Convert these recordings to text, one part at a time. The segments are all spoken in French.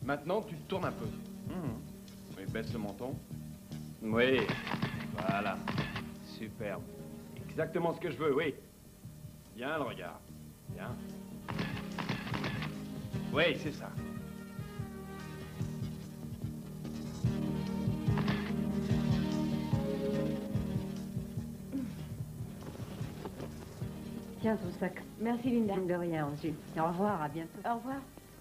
Maintenant, tu te tournes un peu. Oui, baisse le menton. Oui, voilà. Superbe. Exactement ce que je veux, oui. Bien le regard. Bien. Oui, c'est ça. Tiens, ton sac. Merci, Linda. De rien, Angie. Au revoir, à bientôt. Au revoir.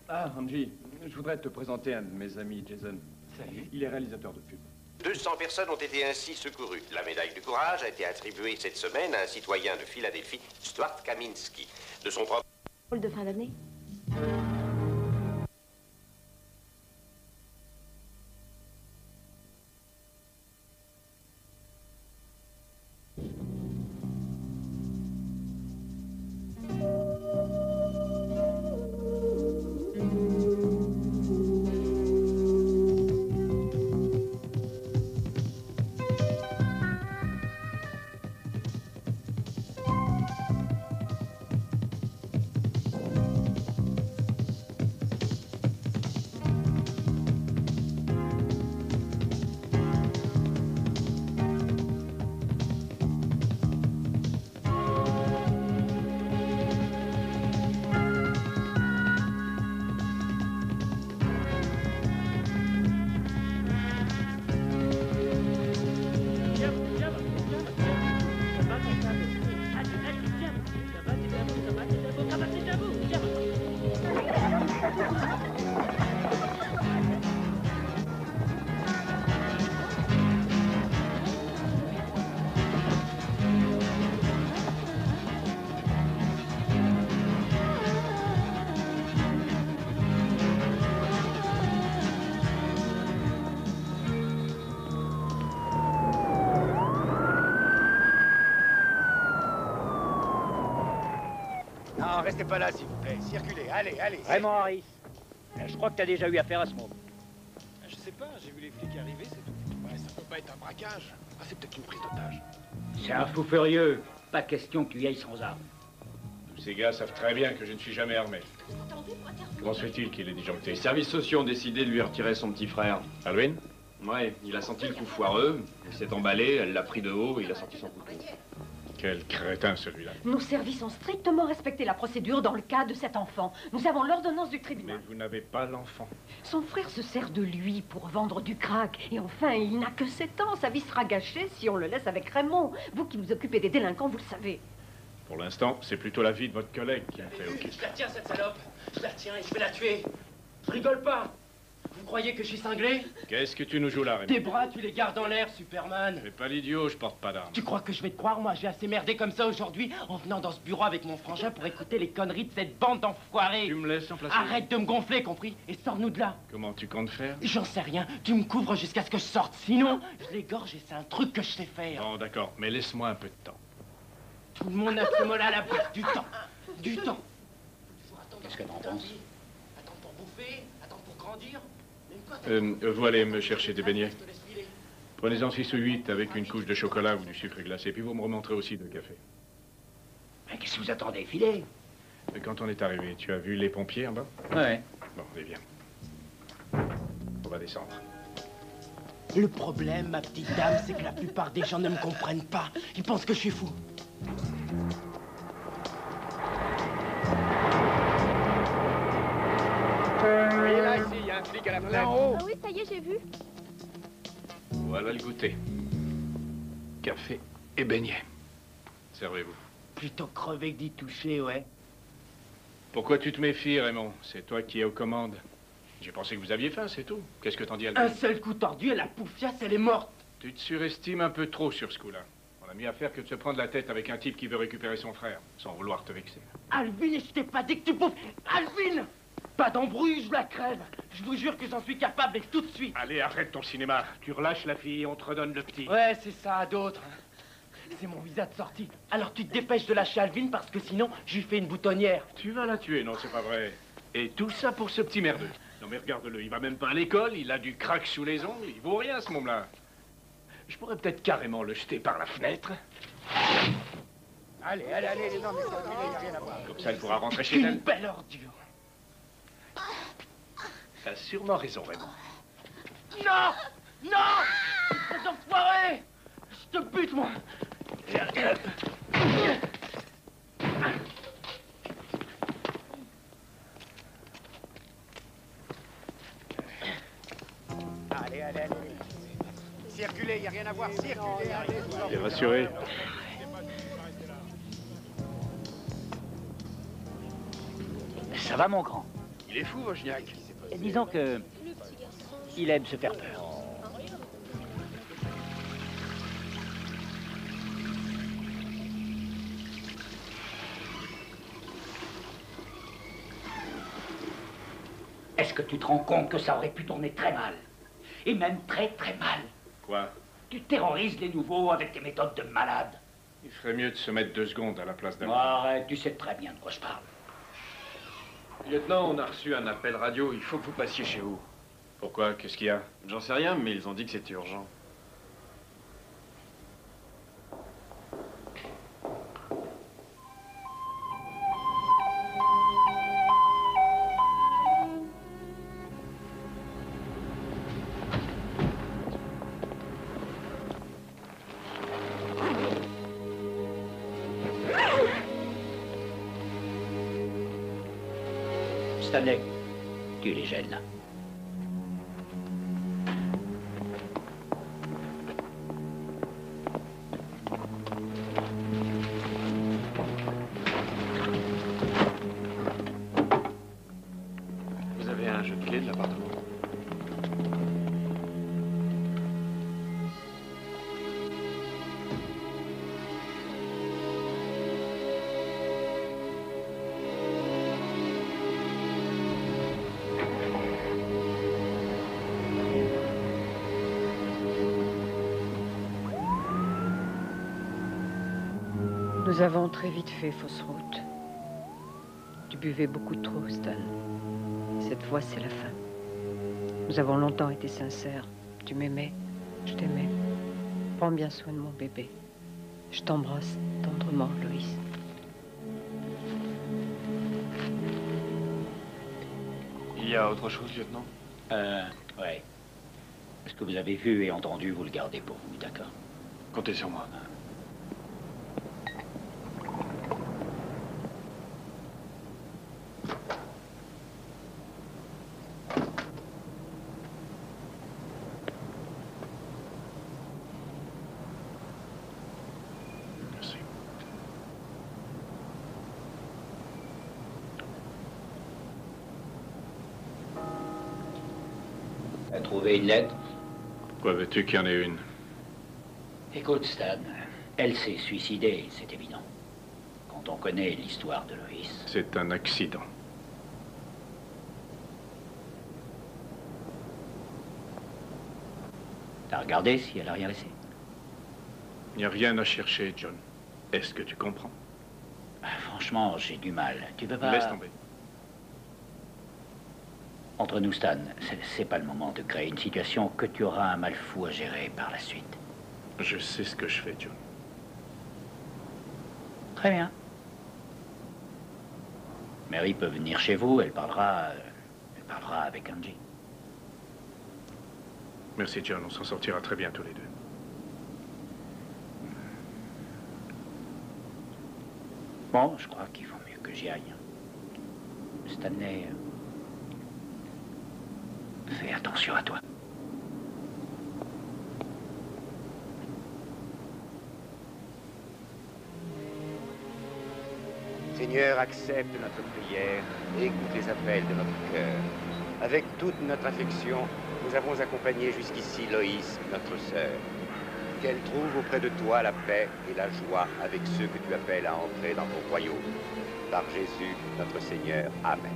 Ah, Angie, je voudrais te présenter un de mes amis, Jason. Salut. Il est réalisateur de pub. 200 personnes ont été ainsi secourues. La médaille du courage a été attribuée cette semaine à un citoyen de Philadelphie, Stuart Kaminsky. De son propre... Rôle de fin d'année. Non, restez pas là, s'il vous plaît. Circulez, allez, allez. Raymond Harris, je crois que t'as déjà eu affaire à ce monde. Je sais pas, j'ai vu les flics arriver, c'est tout. Ouais, ça peut pas être un braquage. Ah, c'est peut-être une prise d'otage. C'est un fou furieux. Pas question que tu y ailles sans arme. Tous ces gars savent très bien que je ne suis jamais armé. Comment se fait-il qu'il ait disjoncté? Les services sociaux ont décidé de lui retirer son petit frère. Alwyn? Ouais, il a senti le coup foireux, il s'est emballé, elle l'a pris de haut et il a sorti son couteau. Quel crétin, celui-là. Nos services ont strictement respecté la procédure dans le cas de cet enfant. Nous avons l'ordonnance du Mais tribunal. vous n'avez pas l'enfant. Son frère se sert de lui pour vendre du crack. Et enfin, il n'a que 7 ans. Sa vie sera gâchée si on le laisse avec Raymond. Vous qui vous occupez des délinquants, vous le savez. Pour l'instant, c'est plutôt la vie de votre collègue qui me fait OK. Je la tiens, cette salope. Je la tiens et je vais la tuer. Je rigole pas. Vous croyez que je suis cinglé? Qu'est-ce que tu nous joues là, Raymond? Tes bras, tu les gardes en l'air, Superman. Fais pas l'idiot, je porte pas d'armes. Tu crois que je vais te croire, moi? J'ai assez merdé comme ça aujourd'hui en venant dans ce bureau avec mon frangin pour écouter les conneries de cette bande d'enfoirés. Tu me laisses en place. Arrête de me gonfler, compris? Et sors-nous de là. Comment tu comptes faire? J'en sais rien. Tu me couvres jusqu'à ce que je sorte. Sinon, je l'égorge et c'est un truc que je sais faire. Bon, d'accord, mais laisse-moi un peu de temps. Tout le monde a ce mot-là à la bouche. Du temps. Du temps. Qu'est-ce que t'en penses? Attendre pour bouffer, attendre pour grandir. Vous allez me chercher des beignets. Prenez-en 6 ou 8 avec une couche de chocolat ou du sucre glacé, puis vous me remonterez aussi de café. Mais qu'est-ce que vous attendez? Filez? Et quand on est arrivé, tu as vu les pompiers en bas? Ouais. Bon, allez, viens. On va descendre. Le problème, ma petite dame, c'est que la plupart des gens ne me comprennent pas. Ils pensent que je suis fou. Voyez là, ici, il y a un flic à la fenêtre. Là en haut. Ah oui, ça y est, j'ai vu. Voilà le goûter. Café et beignets. Servez-vous. Plutôt crevé que d'y toucher, ouais. Pourquoi tu te méfies, Raymond? C'est toi qui es aux commandes. J'ai pensé que vous aviez faim, c'est tout. Qu'est-ce que t'en dis, Alvin? Un seul coup tordu et la poufiasse, elle est morte. Tu te surestimes un peu trop sur ce coup-là. On a mieux à faire que de se prendre la tête avec un type qui veut récupérer son frère, sans vouloir te vexer. Alvin, je t'ai pas dit que tu bouffes. Alvin! Pas d'embrouille, je la crève. Je vous jure que j'en suis capable et tout de suite. Allez, arrête ton cinéma. Tu relâches la fille et on te redonne le petit. Ouais, c'est ça, à d'autres. C'est mon visa de sortie. Alors tu te dépêches de lâcher Alvin parce que sinon, je lui fais une boutonnière. Tu vas la tuer, non, c'est pas vrai. Et tout ça pour ce petit merdeux. Non mais regarde-le, il va même pas à l'école, il a du crack sous les ongles, il vaut rien ce môme-là. Je pourrais peut-être carrément le jeter par la fenêtre. Allez, allez, allez, non, mais terminé, il n'y a rien à voir. Comme ça, elle pourra rentrer chez Une elle. belle ordure. T'as sûrement raison, Raymond. Non! Non! Espèce d'enfoiré! Je te bute, moi! Allez, allez, allez. Circulez, y a rien à voir, circulez, allez. Il est rassuré. Ça va, mon grand? Il est fou, Wojniak. Disons que... il aime se faire peur. Est-ce que tu te rends compte que ça aurait pu tourner très mal? Et même très très mal. Quoi? Tu terrorises les nouveaux avec tes méthodes de malade. Il ferait mieux de se mettre 2 secondes à la place d'un... Arrête, tu sais très bien de quoi je parle. Lieutenant, on a reçu un appel radio. Il faut que vous passiez chez vous. Pourquoi? Qu'est-ce qu'il y a? J'en sais rien, mais ils ont dit que c'était urgent. Stanley, tu les gênes. Vous avez un jeu de clé de l'appartement? Nous avons très vite fait fausse route. Tu buvais beaucoup trop, Stan. Cette fois, c'est la fin. Nous avons longtemps été sincères. Tu m'aimais, je t'aimais. Prends bien soin de mon bébé. Je t'embrasse tendrement, Loïs. Il y a autre chose, lieutenant? Ouais. Ce que vous avez vu et entendu, vous le gardez pour vous, d'accord? Comptez sur moi. Merci. T'as trouvé une lettre? Pourquoi veux-tu qu'il y en ait une? Écoute, Stan, elle s'est suicidée, c'est évident. Quand on connaît l'histoire de Loïs. C'est un accident. T'as regardé si elle a rien laissé? Il n'y a rien à chercher, John. Est-ce que tu comprends? Franchement, j'ai du mal. Tu peux pas... Laisse tomber. Entre nous, Stan, c'est pas le moment de créer une situation que tu auras un mal fou à gérer par la suite. Je sais ce que je fais, John. Très bien. Mary peut venir chez vous, elle parlera avec Angie. Merci, John. On s'en sortira très bien tous les deux. Bon, je crois qu'il vaut mieux que j'y aille. Stanley, fais attention à toi. Seigneur, accepte notre prière et écoute les appels de notre cœur. Avec toute notre affection, nous avons accompagné jusqu'ici Loïs, notre sœur. Qu'elle trouve auprès de toi la paix et la joie avec ceux que tu appelles à entrer dans ton royaume. Par Jésus, notre Seigneur. Amen.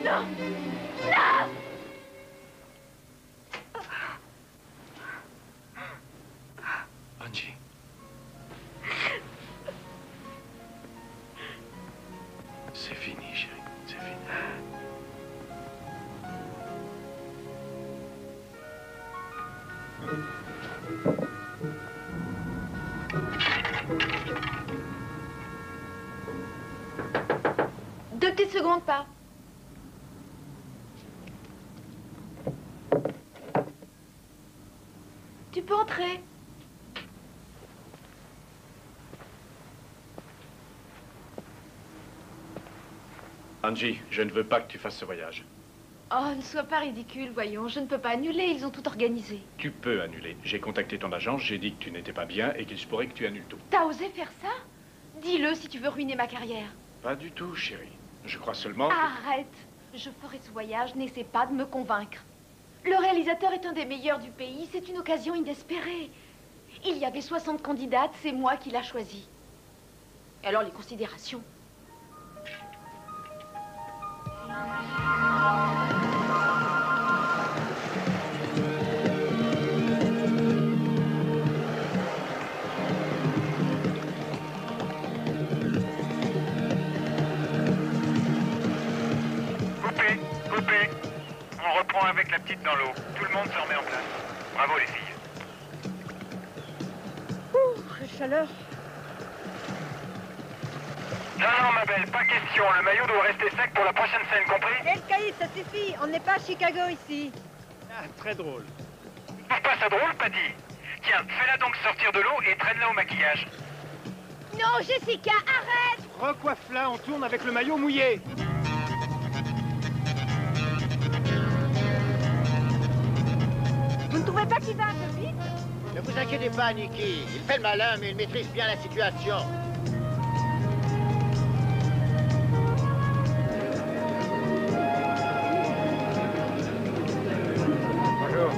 Non! Non! Angie. C'est fini, chérie. C'est fini. Deux petites secondes, pas. Tu peux entrer. Angie, je ne veux pas que tu fasses ce voyage. Oh, ne sois pas ridicule, voyons. Je ne peux pas annuler, ils ont tout organisé. Tu peux annuler. J'ai contacté ton agence, j'ai dit que tu n'étais pas bien et qu'il se pourrait que tu annules tout. T'as osé faire ça? Dis-le si tu veux ruiner ma carrière. Pas du tout, chérie. Je crois seulement que... Arrête. Je ferai ce voyage, n'essaie pas de me convaincre. Le réalisateur est un des meilleurs du pays, c'est une occasion inespérée. Il y avait 60 candidates, c'est moi qui l'a choisi. Et alors les considérations? Coupé. On reprend avec la petite dans l'eau. Tout le monde se remet en place. Bravo les filles. Ouh, chaleur. Non, ma belle, pas question. Le maillot doit rester sec pour la prochaine scène, compris? El Caïd, ça suffit. On n'est pas à Chicago ici. Ah, très drôle. Tu trouves pas ça drôle, Patty? Tiens, fais-la donc sortir de l'eau et traîne-la au maquillage. Non, Jessica, arrête! Recoiffe-la, on tourne avec le maillot mouillé. Vous ne trouvez pas qu'il va un peu vite? Ne vous inquiétez pas, Nicky. Il fait le malin, mais il maîtrise bien la situation. Bonjour.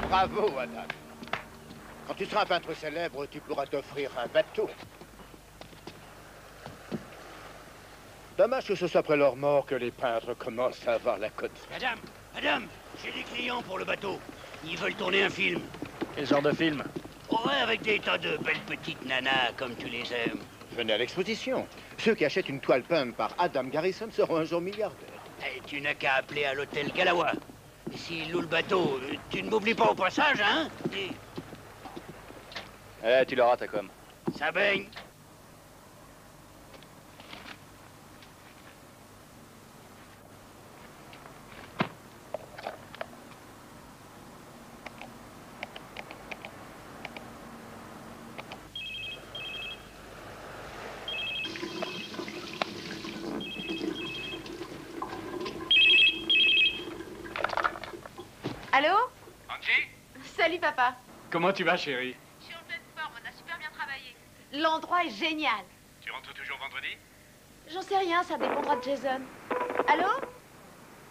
Bravo, Adam. Quand tu seras un peintre célèbre, tu pourras t'offrir un bateau. Dommage que ce soit après leur mort que les peintres commencent à avoir la cote. Madame, j'ai des clients pour le bateau. Ils veulent tourner un film. Quel genre de film? Ouais, avec des tas de belles petites nanas comme tu les aimes. Venez à l'exposition. Ceux qui achètent une toile peinte par Adam Garrison seront un jour milliardaires. Et tu n'as qu'à appeler à l'hôtel Galawa. S'ils louent le bateau, tu ne m'oublies pas au passage, hein? Tu l'auras, ta com. Ça baigne. Allô? Angie? Salut, papa. Comment tu vas, chérie? Je suis en pleine forme, on a super bien travaillé. L'endroit est génial. Tu rentres toujours vendredi? J'en sais rien, ça dépendra de Jason. Allô?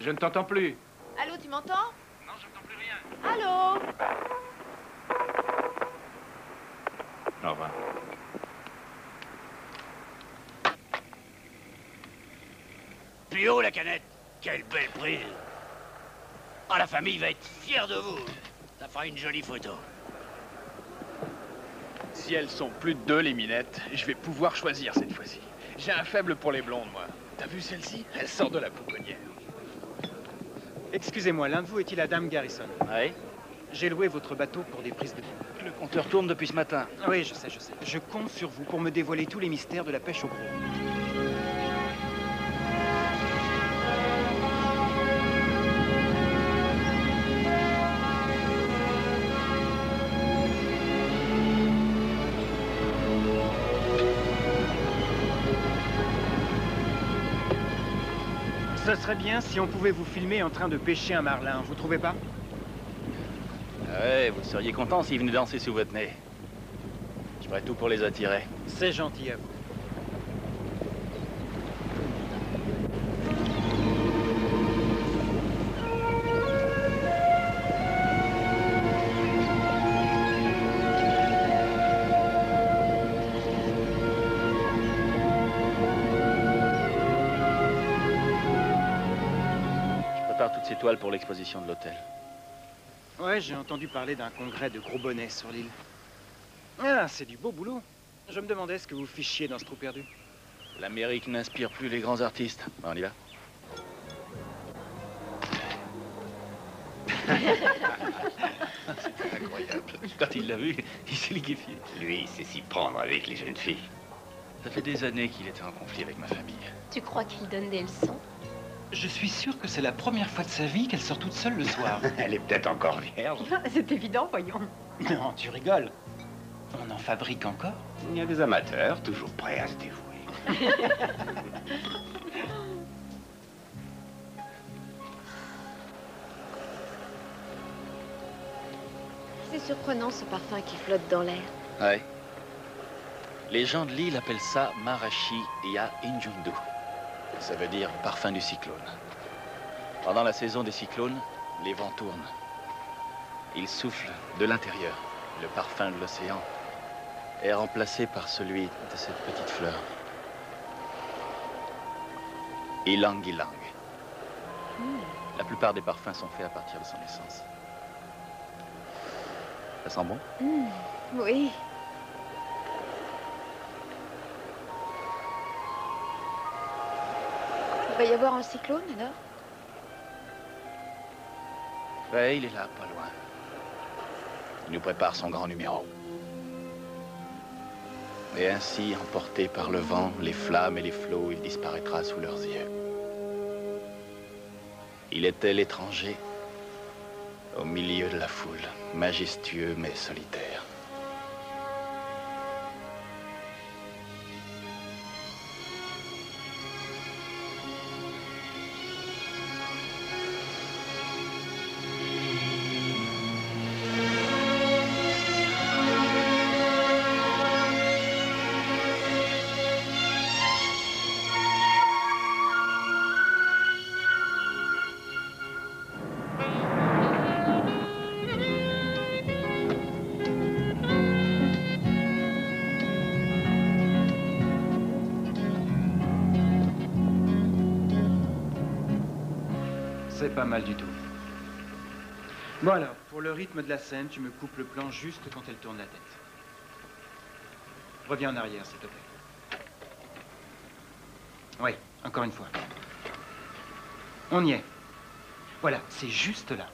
Je ne t'entends plus. Allô, tu m'entends? Non, j'entends plus rien. Allô? Au revoir. Plus haut, la canette. Quelle belle prise. Oh, la famille va être fière de vous. Ça fera une jolie photo. Si elles sont plus de 2, les minettes, je vais pouvoir choisir cette fois-ci. J'ai un faible pour les blondes, moi. T'as vu celle-ci? Elle sort de la pouponnière. Excusez-moi, l'un de vous est-il Adam Garrison? Oui. J'ai loué votre bateau pour des prises de vue. Le compteur tourne depuis ce matin. Oui, je sais. Je compte sur vous pour me dévoiler tous les mystères de la pêche au gros. Ce serait bien si on pouvait vous filmer en train de pêcher un marlin, vous trouvez pas? Ouais, vous seriez content s'ils venaient danser sous votre nez. Je ferais tout pour les attirer. C'est gentil à vous. avoir toutes ces toiles pour l'exposition de l'hôtel. Ouais, j'ai entendu parler d'un congrès de gros bonnets sur l'île. Ah, c'est du beau boulot. Je me demandais ce que vous fichiez dans ce trou perdu. L'Amérique n'inspire plus les grands artistes. Bon, on y va. C'est incroyable. Quand il l'a vu, il s'est liquéfié. Lui, il sait s'y prendre avec les jeunes filles. Ça fait des années qu'il était en conflit avec ma famille. Tu crois qu'il donne des leçons? Je suis sûr que c'est la première fois de sa vie qu'elle sort toute seule le soir. Elle est peut-être encore vierge. C'est évident, voyons. Non, tu rigoles. On en fabrique encore? Il y a des amateurs toujours prêts à se dévouer. C'est surprenant ce parfum qui flotte dans l'air. Ouais. Les gens de l'île appellent ça Marashi Ya Injundu. Ça veut dire parfum du cyclone. Pendant la saison des cyclones, les vents tournent. Ils soufflent de l'intérieur. Le parfum de l'océan est remplacé par celui de cette petite fleur. Ylang ylang. La plupart des parfums sont faits à partir de son essence. Ça sent bon? Oui. Il va y avoir un cyclone, alors? Ouais, il est là, pas loin. Il nous prépare son grand numéro. Et ainsi, emporté par le vent, les flammes et les flots, il disparaîtra sous leurs yeux. Il était l'étranger, au milieu de la foule, majestueux mais solitaire. C'est pas mal du tout. Bon alors, pour le rythme de la scène, tu me coupes le plan juste quand elle tourne la tête. Reviens en arrière, s'il te plaît. Oui, encore une fois. On y est. Voilà, c'est juste là.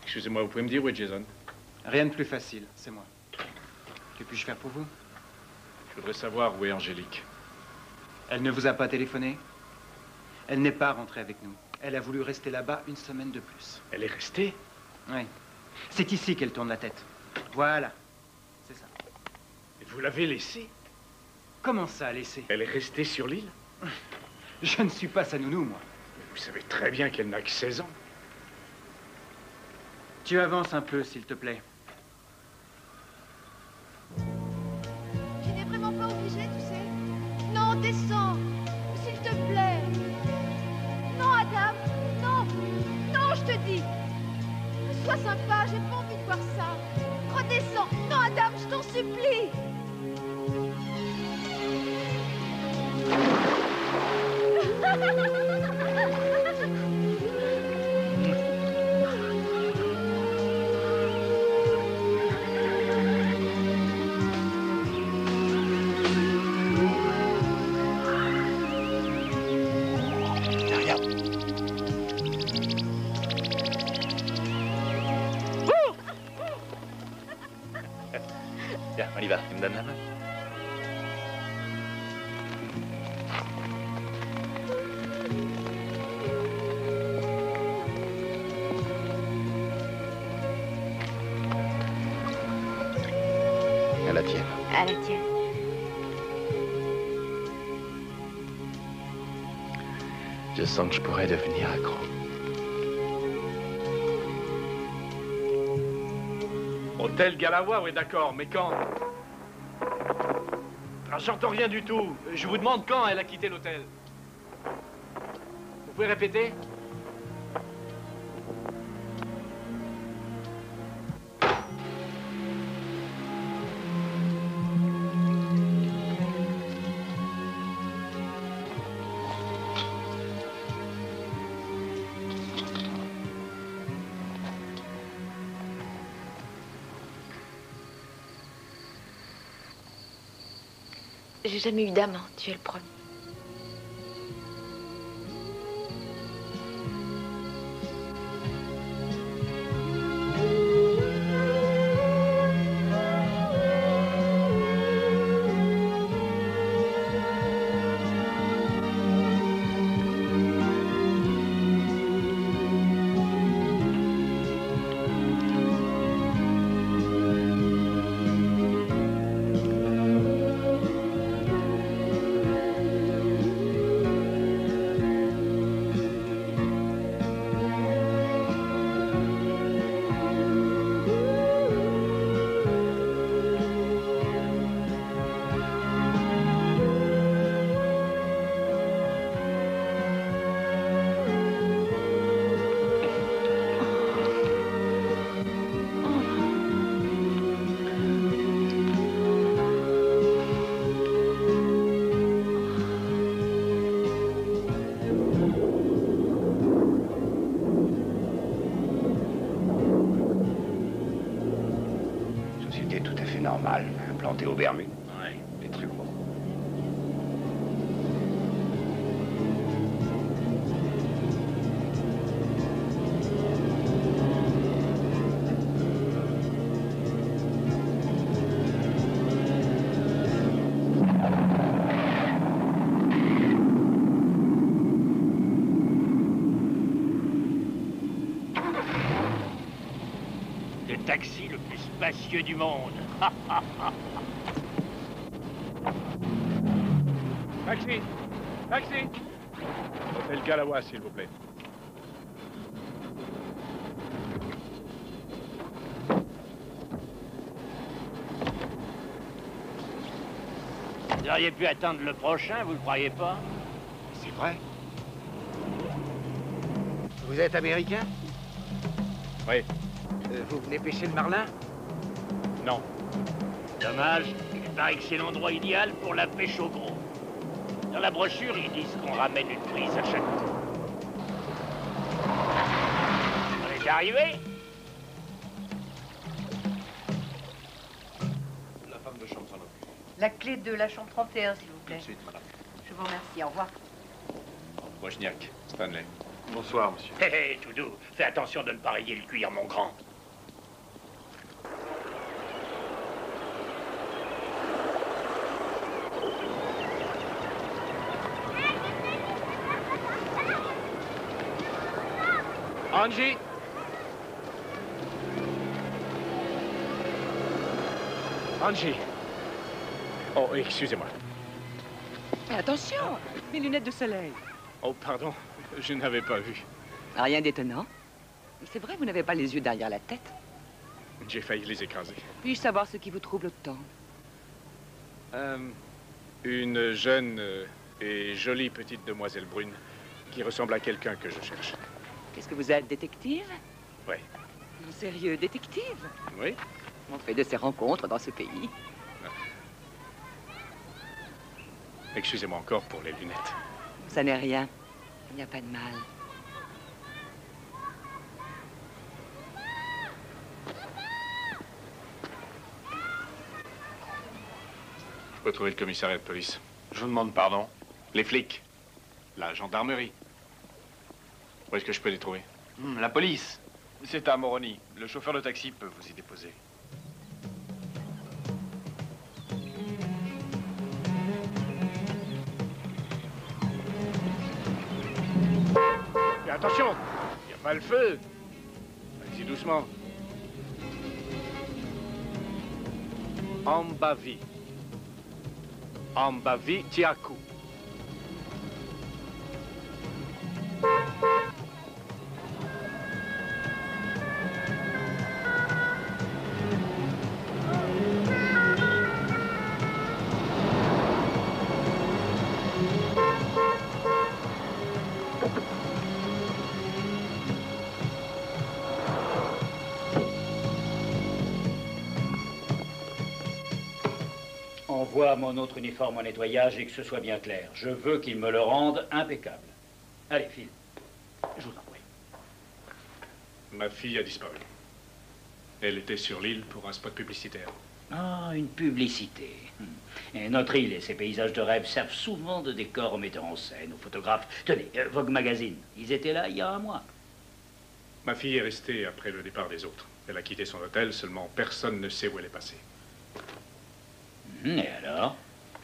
Excusez-moi, vous pouvez me dire où est Jason? Rien de plus facile, c'est moi. Que puis-je faire pour vous? Je voudrais savoir où est Angélique. Elle ne vous a pas téléphoné? Elle n'est pas rentrée avec nous. Elle a voulu rester là-bas une semaine de plus. Elle est restée? Oui. C'est ici qu'elle tourne la tête. Voilà. C'est ça. Et vous l'avez laissée? Comment ça, laissée? Elle est restée sur l'île? Je ne suis pas sa nounou, moi. Mais vous savez très bien qu'elle n'a que 16 ans. Tu avances un peu, s'il te plaît. Tu n'es vraiment pas obligé, tu sais. Non, descends. S'il te plaît. Non, Adam. Non. Non, je te dis. Sois sympa, j'ai pas envie de voir ça. Redescends. Non, Adam, je t'en supplie. Tiens, on y va. Tu me donnes la main? À la tienne. À la tienne. Je sens que je pourrais devenir accro. Hôtel Galawa, oui d'accord, mais quand? Ah, j'entends rien du tout. Je vous demande quand elle a quitté l'hôtel. Vous pouvez répéter? J'ai jamais eu d'amant, tu es le premier. Normal, implanté au Bermudes. Ouais, des trucs bons. Le taxi le plus spacieux du monde. Taxi! Taxi! Hôtel Galawa, s'il vous plaît. Vous auriez pu attendre le prochain, vous le croyez pas? C'est vrai. Vous êtes américain? Oui. Vous venez pêcher le marlin? Non. Dommage. Il paraît que c'est l'endroit idéal pour la pêche au gros. Dans la brochure, ils disent qu'on ramène une prise à chaque coup. On est arrivé? La femme de chambre s'en occupe. La clé de la chambre 31, s'il vous Tout plaît. de suite, madame. Je vous remercie. Au revoir. Wozniak, Stanley. Bonsoir, monsieur. Hé hé, tout doux. Fais attention de ne pas rayer le cuir, mon grand. Angie! Angie! Oh, excusez-moi. Mais attention, mes lunettes de soleil. Oh, pardon, je n'avais pas vu. Rien d'étonnant. C'est vrai, vous n'avez pas les yeux derrière la tête. J'ai failli les écraser. Puis-je savoir ce qui vous trouble autant? Une jeune et jolie petite demoiselle brune qui ressemble à quelqu'un que je cherche. Qu'est-ce que vous êtes, détective? Oui. Non, sérieux, détective? Oui? On fait de ces rencontres dans ce pays. Excusez-moi encore pour les lunettes. Ça n'est rien. Il n'y a pas de mal. Je peux trouver le commissariat de police. Je vous demande pardon. Les flics. La gendarmerie. Où est-ce que je peux les trouver? La police. C'est à Moroni. Le chauffeur de taxi peut vous y déposer. Et attention! Il n'y a pas le feu! Allez-y doucement. Ambavi. Ambavi Tiaku. Envoie mon autre uniforme au nettoyage et que ce soit bien clair. Je veux qu'il me le rende impeccable. Allez, file. Je vous en prie. Ma fille a disparu. Elle était sur l'île pour un spot publicitaire. Ah, une publicité. Et notre île et ses paysages de rêve servent souvent de décor aux metteurs en scène, aux photographes. Tenez, Vogue Magazine, ils étaient là il y a un mois. Ma fille est restée après le départ des autres. Elle a quitté son hôtel, seulement personne ne sait où elle est passée. Et alors?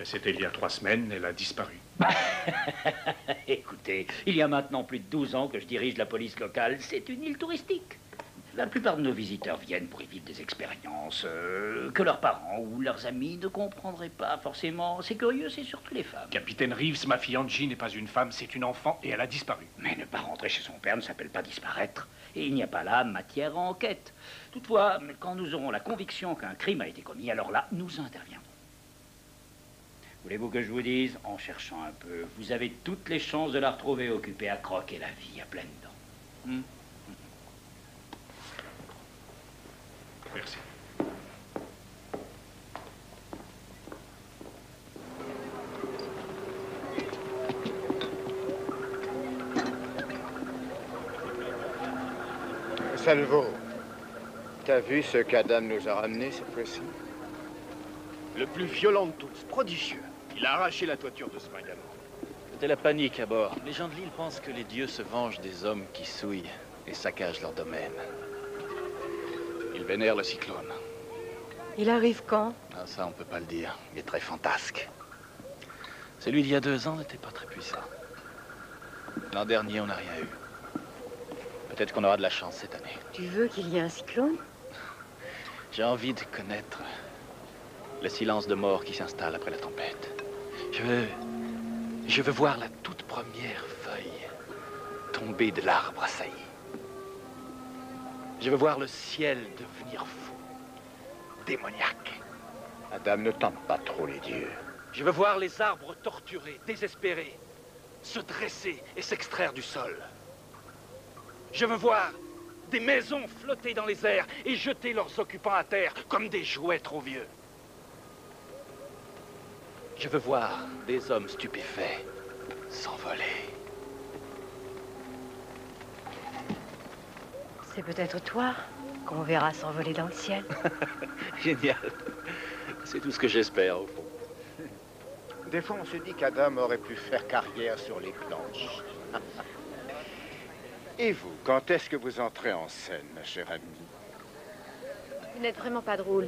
C'était il y a 3 semaines, elle a disparu. Écoutez, il y a maintenant plus de 12 ans que je dirige la police locale. C'est une île touristique. La plupart de nos visiteurs viennent pour y vivre des expériences que leurs parents ou leurs amis ne comprendraient pas forcément. C'est curieux, c'est surtout les femmes. Capitaine Reeves, ma fille Angie n'est pas une femme, c'est une enfant et elle a disparu. Mais ne pas rentrer chez son père ne s'appelle pas disparaître. Et il n'y a pas là matière à enquête. Toutefois, quand nous aurons la conviction qu'un crime a été commis, alors là, nous interviendrons. Voulez-vous que je vous dise, en cherchant un peu, vous avez toutes les chances de la retrouver occupée à croquer la vie à pleines dents. Merci. Salvo, t'as vu ce qu'Adam nous a ramené cette fois-ci? Le plus violent de tous, prodigieux. Il a arraché la toiture de ce bungalow. C'était la panique à bord. Les gens de l'île pensent que les dieux se vengent des hommes qui souillent et saccagent leur domaine. Ils vénèrent le cyclone. Il arrive quand? Ah, ça, on peut pas le dire. Il est très fantasque. Celui d'il y a 2 ans n'était pas très puissant. L'an dernier, on n'a rien eu. Peut-être qu'on aura de la chance cette année. Tu veux qu'il y ait un cyclone? J'ai envie de connaître le silence de mort qui s'installe après la tempête. Je veux voir la toute première feuille tomber de l'arbre assailli. Je veux voir le ciel devenir fou, démoniaque. Adam, ne tente pas trop les dieux. Je veux voir les arbres torturés, désespérés, se dresser et s'extraire du sol. Je veux voir des maisons flotter dans les airs et jeter leurs occupants à terre comme des jouets trop vieux. Je veux voir des hommes stupéfaits s'envoler. C'est peut-être toi qu'on verra s'envoler dans le ciel. Génial. C'est tout ce que j'espère, au fond. Des fois, on se dit qu'Adam aurait pu faire carrière sur les planches. Et vous, quand est-ce que vous entrez en scène, ma chère amie? Vous n'êtes vraiment pas drôle.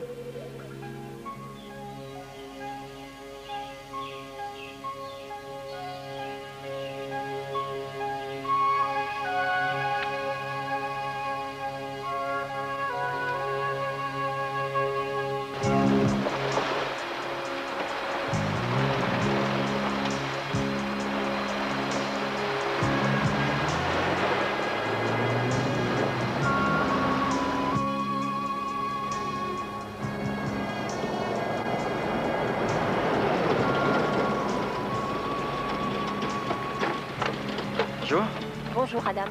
Bonjour. Bonjour, Adam.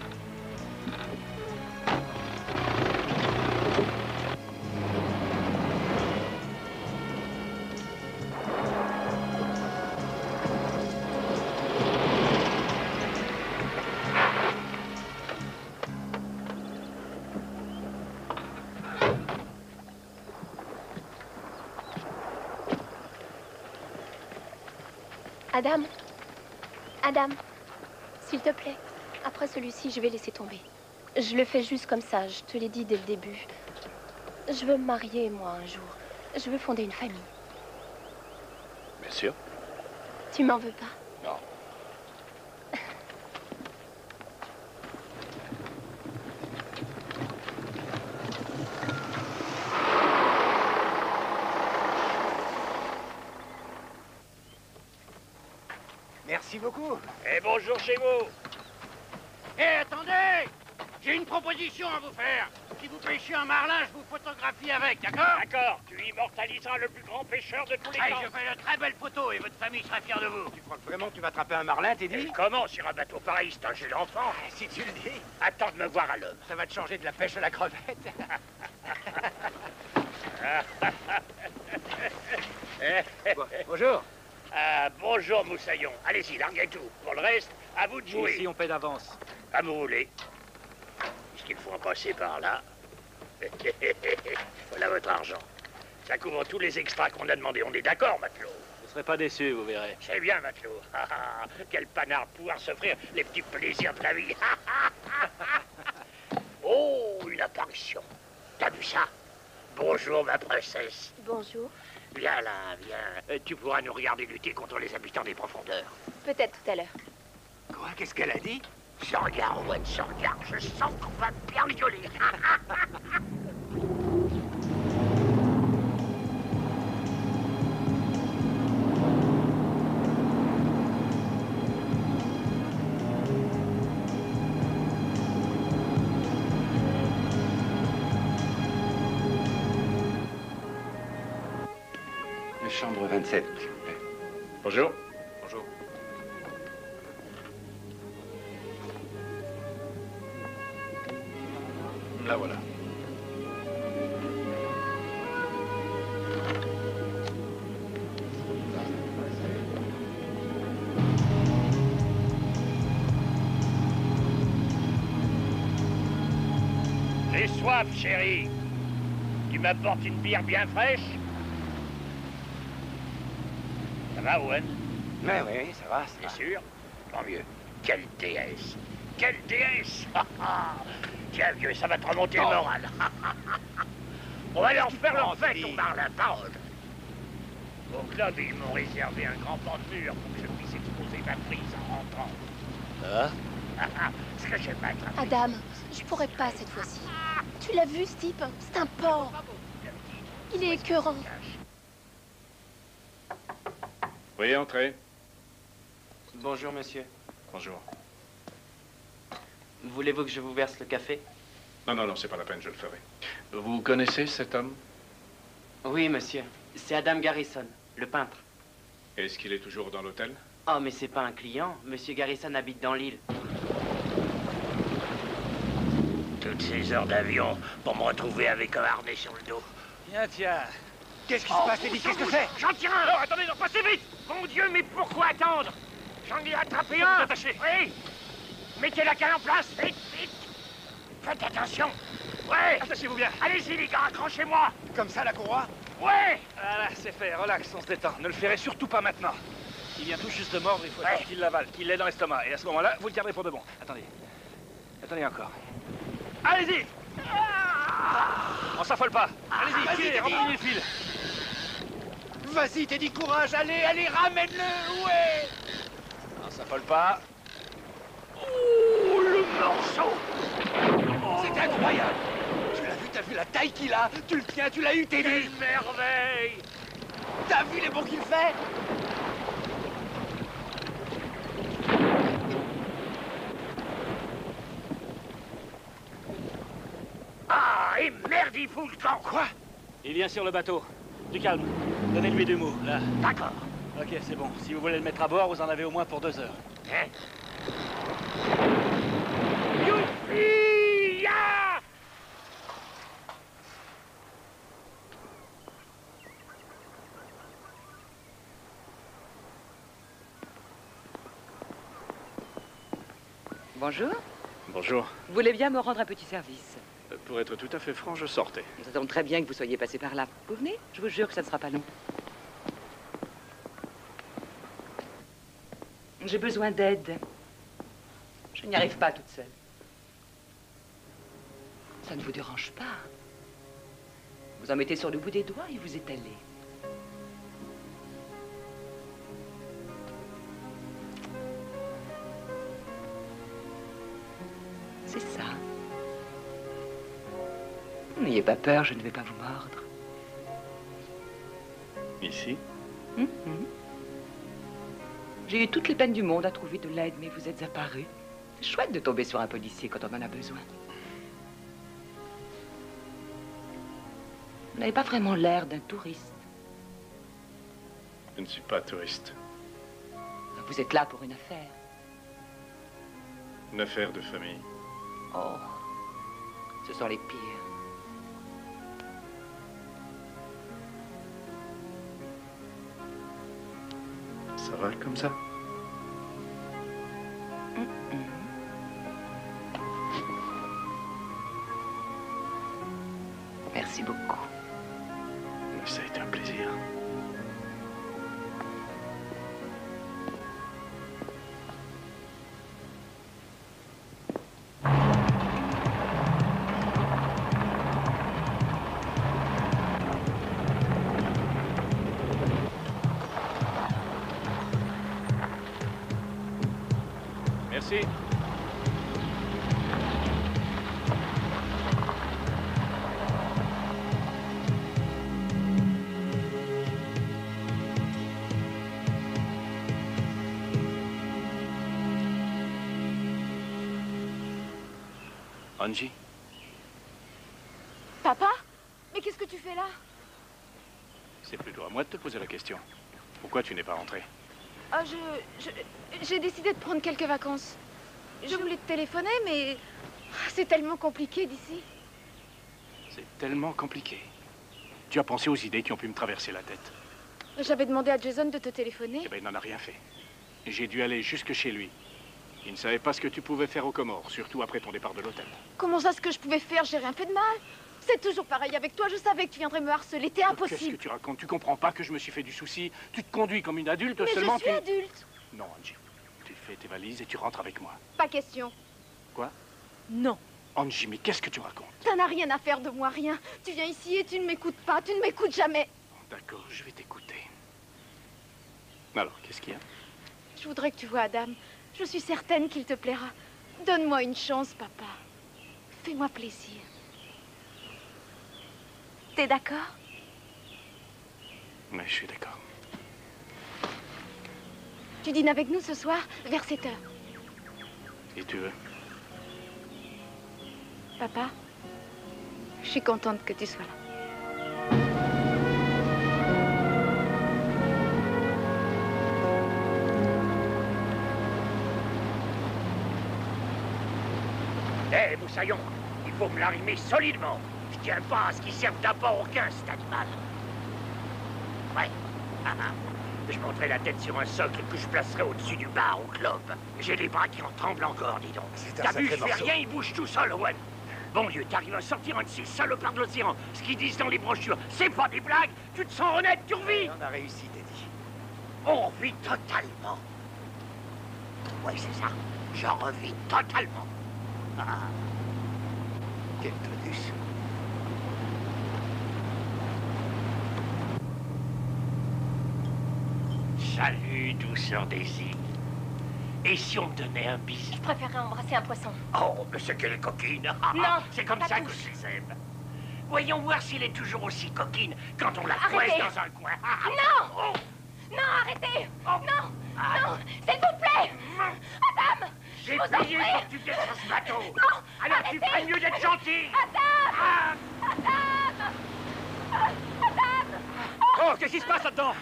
Adam. Adam. S'il te plaît, après celui-ci, je vais laisser tomber. Je le fais juste comme ça, je te l'ai dit dès le début. Je veux me marier, moi, un jour. Je veux fonder une famille. Bien sûr. Tu m'en veux pas? Non. Merci beaucoup. Et bonjour chez vous. Hé, attendez! J'ai une proposition à vous faire. Si vous pêchez un marlin, je vous photographie avec, d'accord? D'accord. Tu immortaliseras le plus grand pêcheur de tous les temps. Je fais de très belles photos et votre famille sera fière de vous. Tu crois vraiment que tu vas attraper un marlin, t'es dit? Comment sur un bateau pareil, c'est un jeu d'enfant? Si tu le dis. Attends de me voir à l'homme. Ça va te changer de la pêche à la crevette. Bonjour. Bonjour, Moussaillon. Allez-y, larguez tout. Pour le reste, à vous de jouer. Ici, on paie d'avance. Comme vous voulez. Puisqu'il faut en passer par là. Voilà votre argent. Ça couvre tous les extras qu'on a demandé. On est d'accord, matelot? Je serai pas déçu, vous verrez. C'est bien, matelot. Quel panard de pouvoir s'offrir les petits plaisirs de la vie. Oh, une apparition. T'as vu ça? Bonjour, ma princesse. Bonjour. Viens là, viens. Tu pourras nous regarder lutter contre les habitants des profondeurs. Peut-être tout à l'heure. Quoi? Qu'est-ce qu'elle a dit? Sans regard, Owen, sans regard. Je sens qu'on va bien rigoler. Chambre 27, s'il vous plaît. Bonjour. Bonjour. La voilà. J'ai soif, chérie. Tu m'apportes une bière bien fraîche? Ça va, Owen? Mais oui, ça va, ça va. C'est sûr? Tant mieux. Quelle déesse! Quelle déesse! Tiens, vieux, ça va te remonter le moral. On va leur faire leur fête, on parle la parole. Au club, ils m'ont réservé un grand pan de mur pour que je puisse exposer ma prise en rentrant. Ça va? Ce que j'aime pas attraper. Adam, je pourrais pas cette fois-ci. Tu l'as vu, ce type? C'est un porc. Il est écœurant. Oui, entrez. Bonjour, monsieur. Bonjour. Voulez-vous que je vous verse le café? Non, non, non, c'est pas la peine, je le ferai. Vous connaissez cet homme? Oui, monsieur. C'est Adam Garrison, le peintre. Est-ce qu'il est toujours dans l'hôtel? Oh, mais c'est pas un client. Monsieur Garrison habite dans l'île. Toutes ces heures d'avion pour me retrouver avec un harnais sur le dos. Tiens, tiens. Qu'est-ce qui se passe, Eddie? Qu'est-ce que c'est? J'en tire un! Non, attendez, non, passez vite! Mon Dieu, mais pourquoi attendre? J'en ai attrapé un! Attaché! Oui! Mettez la canne en place! Vite, vite! Faites attention! Ouais! Attachez-vous bien. Allez-y, les gars, accrochez-moi! Comme ça, la courroie? Ouais! Voilà, c'est fait. Relax, on se détend. Ne le ferez surtout pas maintenant. Il vient tout juste de mordre, il faut qu'il l'avale, qu'il l'ait dans l'estomac. Et à ce moment-là, vous le garderez pour de bon. Attendez. Attendez encore. Allez-y! On s'affole pas. Allez-y, tirez, remplis les fils. Vas-y, Teddy, courage. Allez, allez, ramène-le. Ouais! On s'affole pas. Oh, le morceau! C'est incroyable. Tu l'as vu, t'as vu la taille qu'il a. Tu le tiens, tu l'as eu, Teddy. Quelle merveille! T'as vu les bons qu'il fait? Ah, et merde, il fout le camp! Quoi? Il vient sur le bateau. Du calme. Donnez-lui 2 mots, là. D'accord. Ok, c'est bon. Si vous voulez le mettre à bord, vous en avez au moins pour 2 heures. Hein? Youpi! Ya! Bonjour. Bonjour. Vous voulez bien me rendre un petit service? Pour être tout à fait franc, je sortais. Ça tombe très bien que vous soyez passé par là. Vous venez? Je vous jure que ça ne sera pas long. J'ai besoin d'aide. Je n'y arrive pas toute seule. Ça ne vous dérange pas? Vous en mettez sur le bout des doigts et vous étalez. C'est ça. N'ayez pas peur, je ne vais pas vous mordre. Ici? J'ai eu toutes les peines du monde à trouver de l'aide, mais vous êtes apparu. C'est chouette de tomber sur un policier quand on en a besoin. Vous n'avez pas vraiment l'air d'un touriste. Je ne suis pas touriste. Vous êtes là pour une affaire. Une affaire de famille. Oh, ce sont les pires. Ça va comme ça? Merci beaucoup. Merci. C'était un plaisir. Merci. Angie, Papa? Mais qu'est-ce que tu fais là? c'est plutôt à moi de te poser la question. Pourquoi tu n'es pas rentré? Ah, j'ai décidé de prendre quelques vacances. Je voulais te téléphoner, mais c'est tellement compliqué d'ici. C'est tellement compliqué. Tu as pensé aux idées qui ont pu me traverser la tête. J'avais demandé à Jason de te téléphoner. Eh bien, il n'en a rien fait. J'ai dû aller jusque chez lui. Il ne savait pas ce que tu pouvais faire aux Comores, surtout après ton départ de l'hôtel. Comment ça, ce que je pouvais faire? J'ai rien fait de mal. C'est toujours pareil avec toi. Je savais que tu viendrais me harceler. T'es impossible. Qu'est-ce que tu racontes? Tu comprends pas que je me suis fait du souci? Tu te conduis comme une adulte Mais seulement. je suis adulte. Non, Angie. Tu fais tes valises et tu rentres avec moi. Pas question. Quoi? Non. Angie, mais qu'est-ce que tu racontes? T'en as rien à faire de moi, rien. Tu viens ici et tu ne m'écoutes pas. Tu ne m'écoutes jamais. D'accord, je vais t'écouter. Alors, qu'est-ce qu'il y a? Je voudrais que tu vois Adam. Je suis certaine qu'il te plaira. Donne-moi une chance, papa. Fais-moi plaisir. T'es d'accord? Mais je suis d'accord. Tu dînes avec nous ce soir, vers 7 h. Si tu veux. Papa, je suis contente que tu sois là. Hé, Moussaillon, il faut me l'arrimer solidement. Je tiens pas à ce qu'il serve d'apport aucun, cet animal. Ouais. Ah, ah. Je monterai la tête sur un socle que je placerai au-dessus du bar au club. J'ai les bras qui en tremblent encore, dis donc. T'as vu, je fais rien, il bouge tout seul, Owen. Bon Dieu, t'arrives à sortir un de ces salopards de l'océan. Ce qu'ils disent dans les brochures, c'est pas des blagues. Tu te sens honnête, tu revis. On a réussi, Teddy. On revit totalement. Oui, c'est ça. J'en revis totalement. Ah. Quel tonus. Salut, douceur des îles. Et si on me donnait un bisou? Je préférerais embrasser un poisson. Oh, mais c'est qu'elle est coquine. Non, c'est comme pas ça touche. que je les aime. Voyons voir s'il est toujours aussi coquine quand on la Arrêtez. coince dans un coin. Non. Oh. Non, arrêtez. Oh. Non, Ah. non, s'il vous plaît. Adam, J'ai je vous en payé prie. pour que tu viennes sur ce bateau. Non, alors arrêtez. tu ferais mieux d'être gentil. Adam. Oh, qu'est-ce qui se passe là-dedans?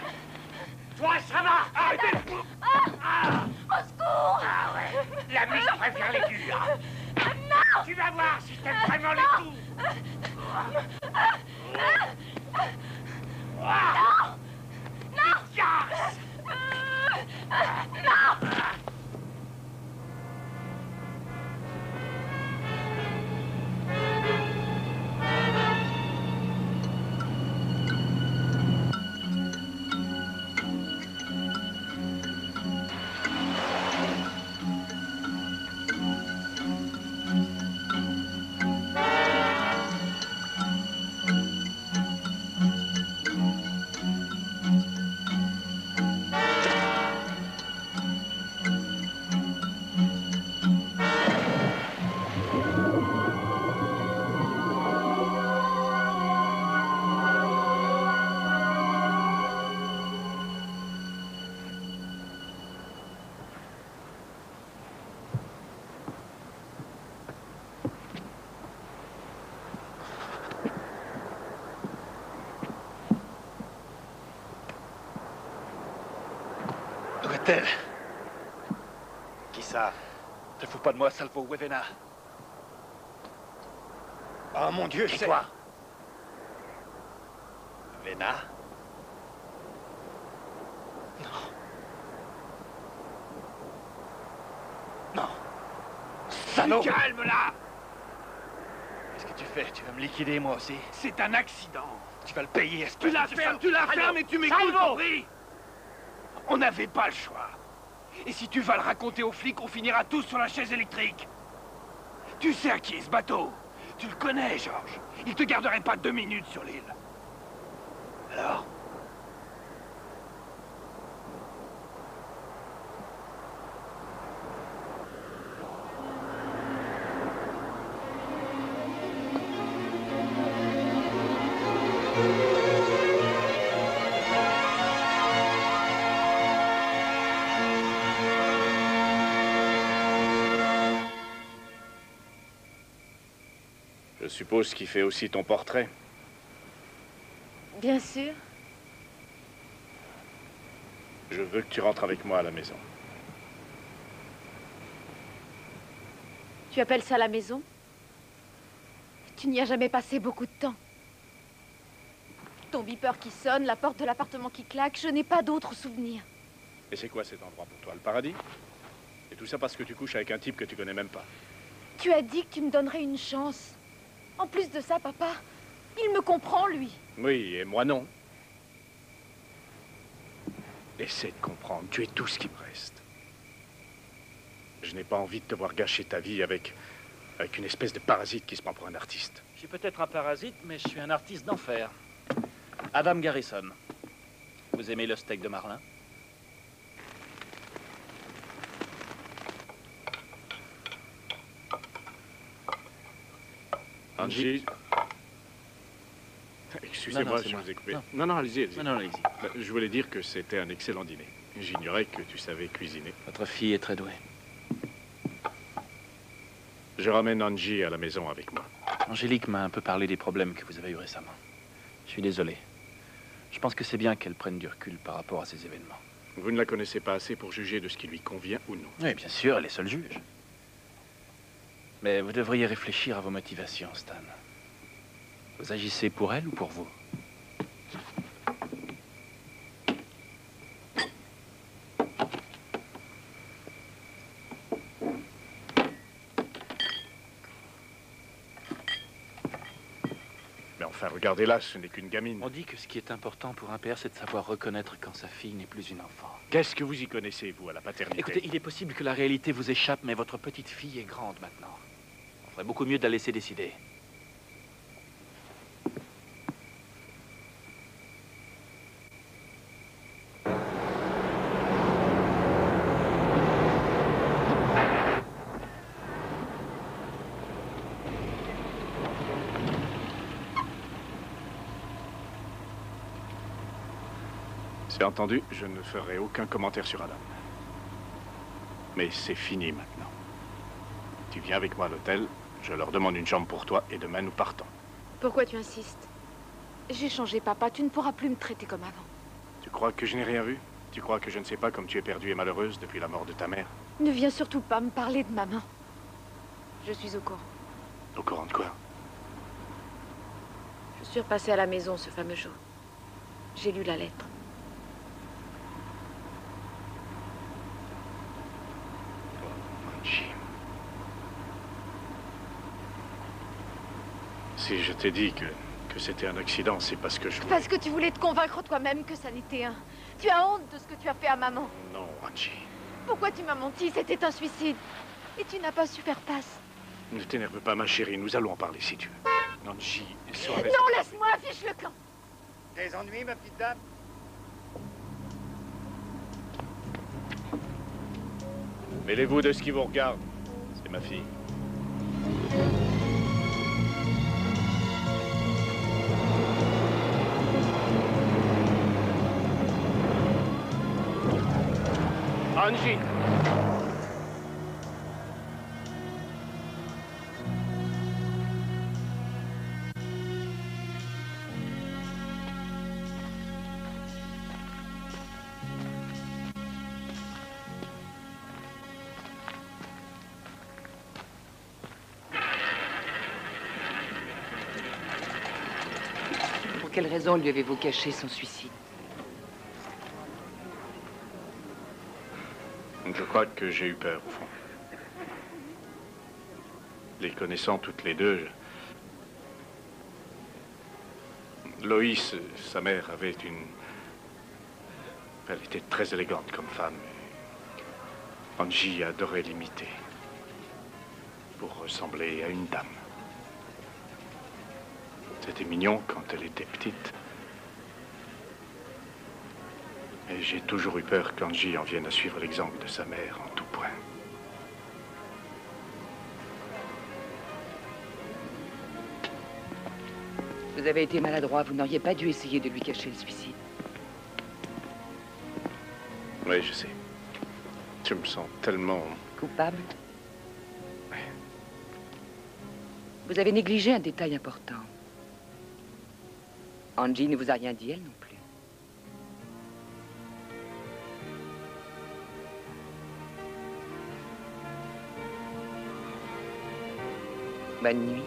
Toi, ça va. Arrêtez. Au secours. Ah ouais, la mise préfère les durs. Non. Tu vas voir si t'aimes vraiment les coups. Non. Non. Yes. Non. Où est-elle? Qui ça? Te fous pas de moi, Salvo Wevena. Oh mon Dieu, Et c'est... toi? Vena? Non. Salaud! Calme là! Qu'est-ce que tu fais? Tu vas me liquider, moi aussi? C'est un accident. Tu vas le payer, espèce Tu la de fermes, salaud. tu la fermes et tu m'écoutes, compris? On n'avait pas le choix. Et si tu vas le raconter aux flics, on finira tous sur la chaise électrique. Tu sais à qui est ce bateau? Tu le connais, Georges. Il te garderait pas 2 minutes sur l'île. Alors? Je suppose qu'il fait aussi ton portrait. Bien sûr. Je veux que tu rentres avec moi à la maison. Tu appelles ça la maison? Tu n'y as jamais passé beaucoup de temps. Ton beeper qui sonne, la porte de l'appartement qui claque, je n'ai pas d'autres souvenirs. Et c'est quoi cet endroit pour toi? Le paradis? Et tout ça parce que tu couches avec un type que tu connais même pas. Tu as dit que tu me donnerais une chance. En plus de ça, papa, il me comprend, lui. Oui, et moi non. Essaie de comprendre, tu es tout ce qui me reste. Je n'ai pas envie de te voir gâcher ta vie avec une espèce de parasite qui se prend pour un artiste. Je suis peut-être un parasite, mais je suis un artiste d'enfer. Adam Garrison. Vous aimez le steak de marlin? Angie. Excusez-moi, je vous ai coupé. Non, allez-y, allez-y. Non, allez-y. Je voulais dire que c'était un excellent dîner. J'ignorais que tu savais cuisiner. Votre fille est très douée. Je ramène Angie à la maison avec moi. Angélique m'a un peu parlé des problèmes que vous avez eus récemment. Je suis désolé. Je pense que c'est bien qu'elle prenne du recul par rapport à ces événements. Vous ne la connaissez pas assez pour juger de ce qui lui convient ou non. Oui, bien sûr, elle est seule juge. Mais vous devriez réfléchir à vos motivations, Stan. Vous agissez pour elle ou pour vous? Mais enfin, regardez-la, ce n'est qu'une gamine. On dit que ce qui est important pour un père, c'est de savoir reconnaître quand sa fille n'est plus une enfant. Qu'est-ce que vous y connaissez, vous, à la paternité? Écoutez, il est possible que la réalité vous échappe, mais votre petite fille est grande maintenant. On ferait beaucoup mieux de la laisser décider. C'est entendu, je ne ferai aucun commentaire sur Adam. Mais c'est fini maintenant. Tu viens avec moi à l'hôtel, je leur demande une chambre pour toi et demain nous partons. Pourquoi tu insistes? J'ai changé, papa. Tu ne pourras plus me traiter comme avant. Tu crois que je n'ai rien vu? Tu crois que je ne sais pas comme tu es perdue et malheureuse depuis la mort de ta mère? Ne viens surtout pas me parler de maman. Je suis au courant. Au courant de quoi? Je suis repassée à la maison ce fameux jour. J'ai lu la lettre. Si je t'ai dit que c'était un accident, c'est parce que je... Parce que tu voulais te convaincre toi-même que ça n'était un. Tu as honte de ce que tu as fait à maman. Non, Angie. Pourquoi tu m'as menti? C'était un suicide. Et tu n'as pas su faire face. Ne t'énerve pas, ma chérie, nous allons en parler si tu veux. Angie, sois... Non, laisse-moi, affiche le camp. Des ennuis, ma petite dame? Mêlez-vous de ce qui vous regarde. C'est ma fille. Angie! Pour quelle raison lui avez-vous caché son suicide? Je crois que j'ai eu peur, au fond. Les connaissant toutes les deux, Loïs, sa mère, avait une... Elle était très élégante comme femme. Angie adorait l'imiter pour ressembler à une dame. C'était mignon quand elle était petite. Et j'ai toujours eu peur qu'Angie en vienne à suivre l'exemple de sa mère en tout point. Vous avez été maladroit, vous n'auriez pas dû essayer de lui cacher le suicide. Oui, je sais. Je me sens tellement... Coupable? Vous avez négligé un détail important. Angie ne vous a rien dit, elle non plus. Bonne nuit.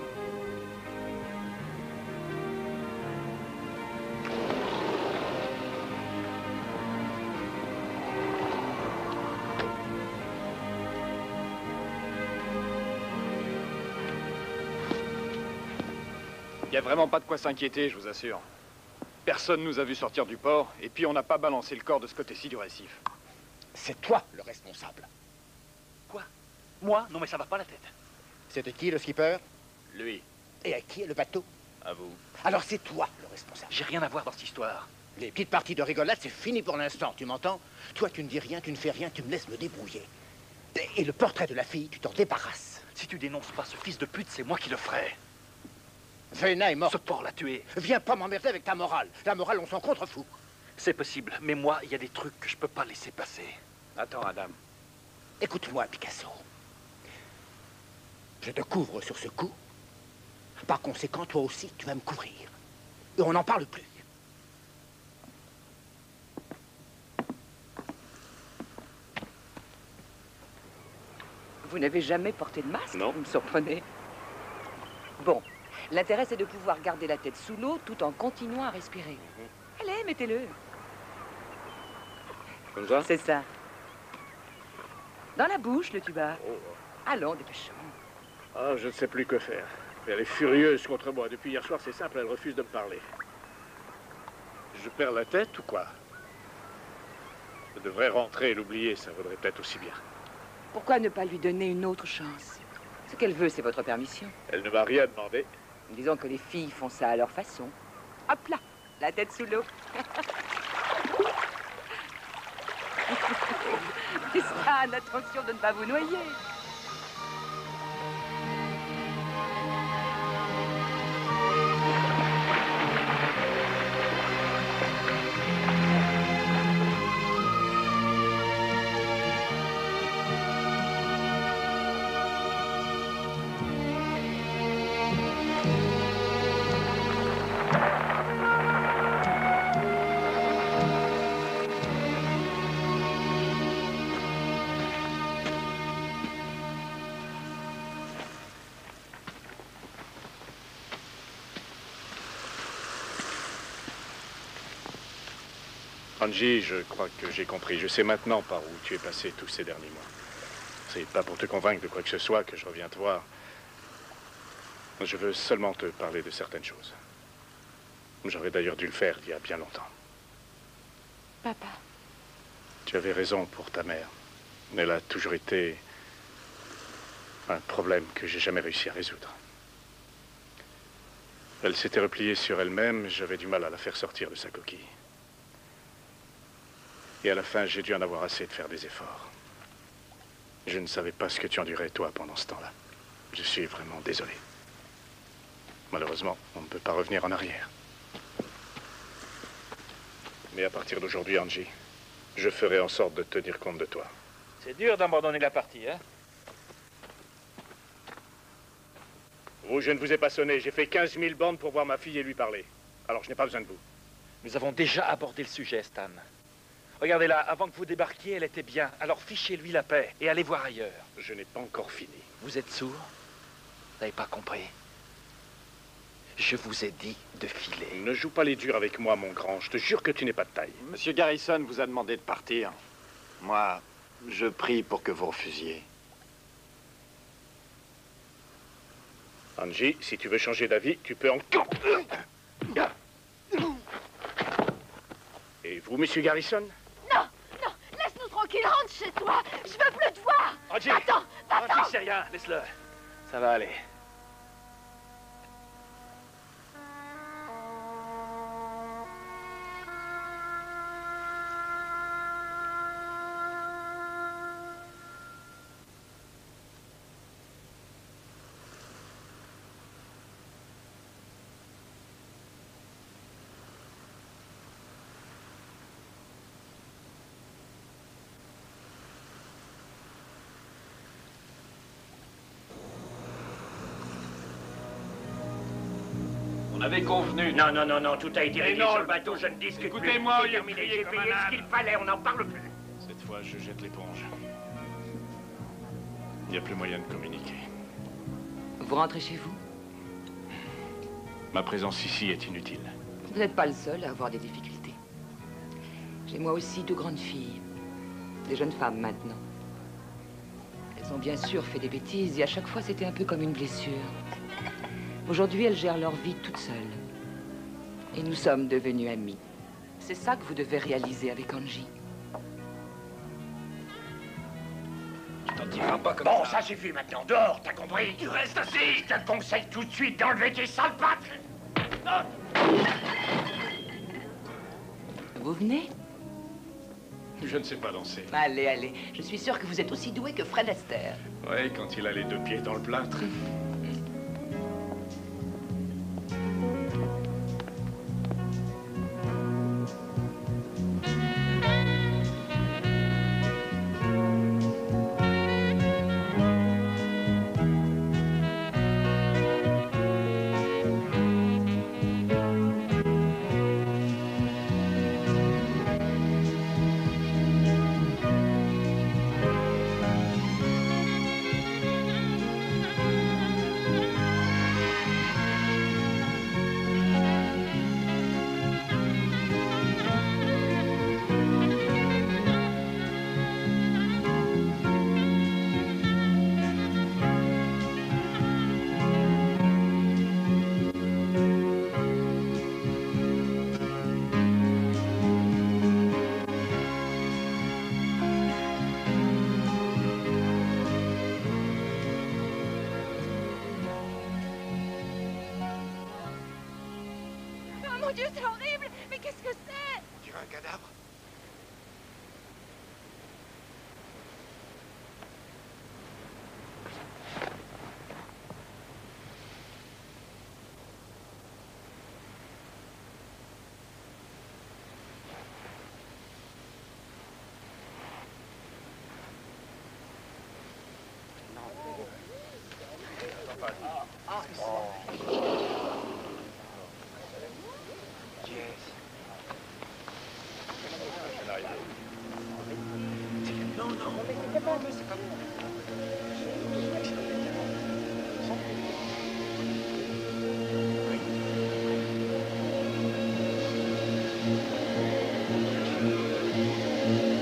Il n'y a vraiment pas de quoi s'inquiéter, je vous assure. Personne nous a vu sortir du port, et puis on n'a pas balancé le corps de ce côté-ci du récif. C'est toi le responsable. Quoi? Moi? Non mais ça va pas la tête. C'était qui le skipper? Lui. Et à qui est le bateau? À vous. Alors c'est toi le responsable. J'ai rien à voir dans cette histoire. Les petites parties de rigolade, c'est fini pour l'instant, tu m'entends? Toi, tu ne dis rien, tu ne fais rien, tu me laisses me débrouiller. Et le portrait de la fille, tu t'en débarrasses. Si tu dénonces pas ce fils de pute, c'est moi qui le ferai. Vena est mort. Ce porc l'a tué. Viens pas m'emmerder avec ta morale. La morale, on s'en contrefout. C'est possible, mais moi, il y a des trucs que je peux pas laisser passer. Attends, Adam. Écoute-moi, Picasso. Je te couvre sur ce coup. Par conséquent, toi aussi, tu vas me couvrir. Et on n'en parle plus. Vous n'avez jamais porté de masque? Non. Vous me surprenez. Bon, l'intérêt, c'est de pouvoir garder la tête sous l'eau tout en continuant à respirer. Allez, mettez-le. Comme ça? C'est ça. Dans la bouche, le tuba. Allons, dépêchons. Ah, je ne sais plus que faire. Elle est furieuse contre moi. Depuis hier soir, c'est simple, elle refuse de me parler. Je perds la tête ou quoi? Je devrais rentrer et l'oublier, ça vaudrait peut-être aussi bien. Pourquoi ne pas lui donner une autre chance? Ce qu'elle veut, c'est votre permission. Elle ne m'a rien demandé. Disons que les filles font ça à leur façon. Hop là, la tête sous l'eau. Stan, attention de ne pas vous noyer. Angie, je crois que j'ai compris. Je sais maintenant par où tu es passé tous ces derniers mois. C'est pas pour te convaincre de quoi que ce soit que je reviens te voir. Je veux seulement te parler de certaines choses. J'aurais d'ailleurs dû le faire il y a bien longtemps. Papa. Tu avais raison pour ta mère. Elle a toujours été un problème que j'ai jamais réussi à résoudre. Elle s'était repliée sur elle-même, j'avais du mal à la faire sortir de sa coquille. Et à la fin, j'ai dû en avoir assez de faire des efforts. Je ne savais pas ce que tu endurais, toi, pendant ce temps-là. Je suis vraiment désolé. Malheureusement, on ne peut pas revenir en arrière. Mais à partir d'aujourd'hui, Angie, je ferai en sorte de tenir compte de toi. C'est dur d'abandonner la partie, hein? Vous, je ne vous ai pas sonné. J'ai fait 15 000 bandes pour voir ma fille et lui parler. Alors, je n'ai pas besoin de vous. Nous avons déjà abordé le sujet, Stan. Regardez-la, avant que vous débarquiez, elle était bien. Alors fichez-lui la paix et allez voir ailleurs. Je n'ai pas encore fini. Vous êtes sourd? Vous n'avez pas compris? Je vous ai dit de filer. Ne joue pas les durs avec moi, mon grand. Je te jure que tu n'es pas de taille. Monsieur Garrison vous a demandé de partir. Moi, je prie pour que vous refusiez. Angie, si tu veux changer d'avis, tu peux encore... Vous, monsieur Garrison? Non, non, laisse-nous tranquille, rentre chez toi. Je veux plus te voir. Roger! Attends, attends. Roger, c'est rien, laisse-le. Ça va aller. On avait convenu. Non, non, non, non, tout a été Mais réglé non, sur le bateau, je ne discute plus. Écoutez-moi, C'est il est terminé, crié j'ai comme payé un ce âne. qu'il fallait, on n'en parle plus. Cette fois, je jette l'éponge. Il n'y a plus moyen de communiquer. Vous rentrez chez vous? Ma présence ici est inutile. Vous n'êtes pas le seul à avoir des difficultés. J'ai moi aussi deux grandes filles. Des jeunes femmes maintenant. Elles ont bien sûr fait des bêtises et à chaque fois c'était un peu comme une blessure. Aujourd'hui, elles gèrent leur vie toutes seules. Et nous sommes devenus amis. C'est ça que vous devez réaliser avec Angie. Tu t'en diras pas comme ça. Bon, ça suffit maintenant. Dehors, t'as compris? Tu restes assis. Je te conseille tout de suite d'enlever tes sales pattes. Vous venez? Je ne sais pas danser. Allez, allez. Je suis sûre que vous êtes aussi doué que Fred Astaire. Oui, quand il a les deux pieds dans le plâtre. Mon Dieu, c'est horrible. Mais qu'est-ce que c'est? On dirait un cadavre.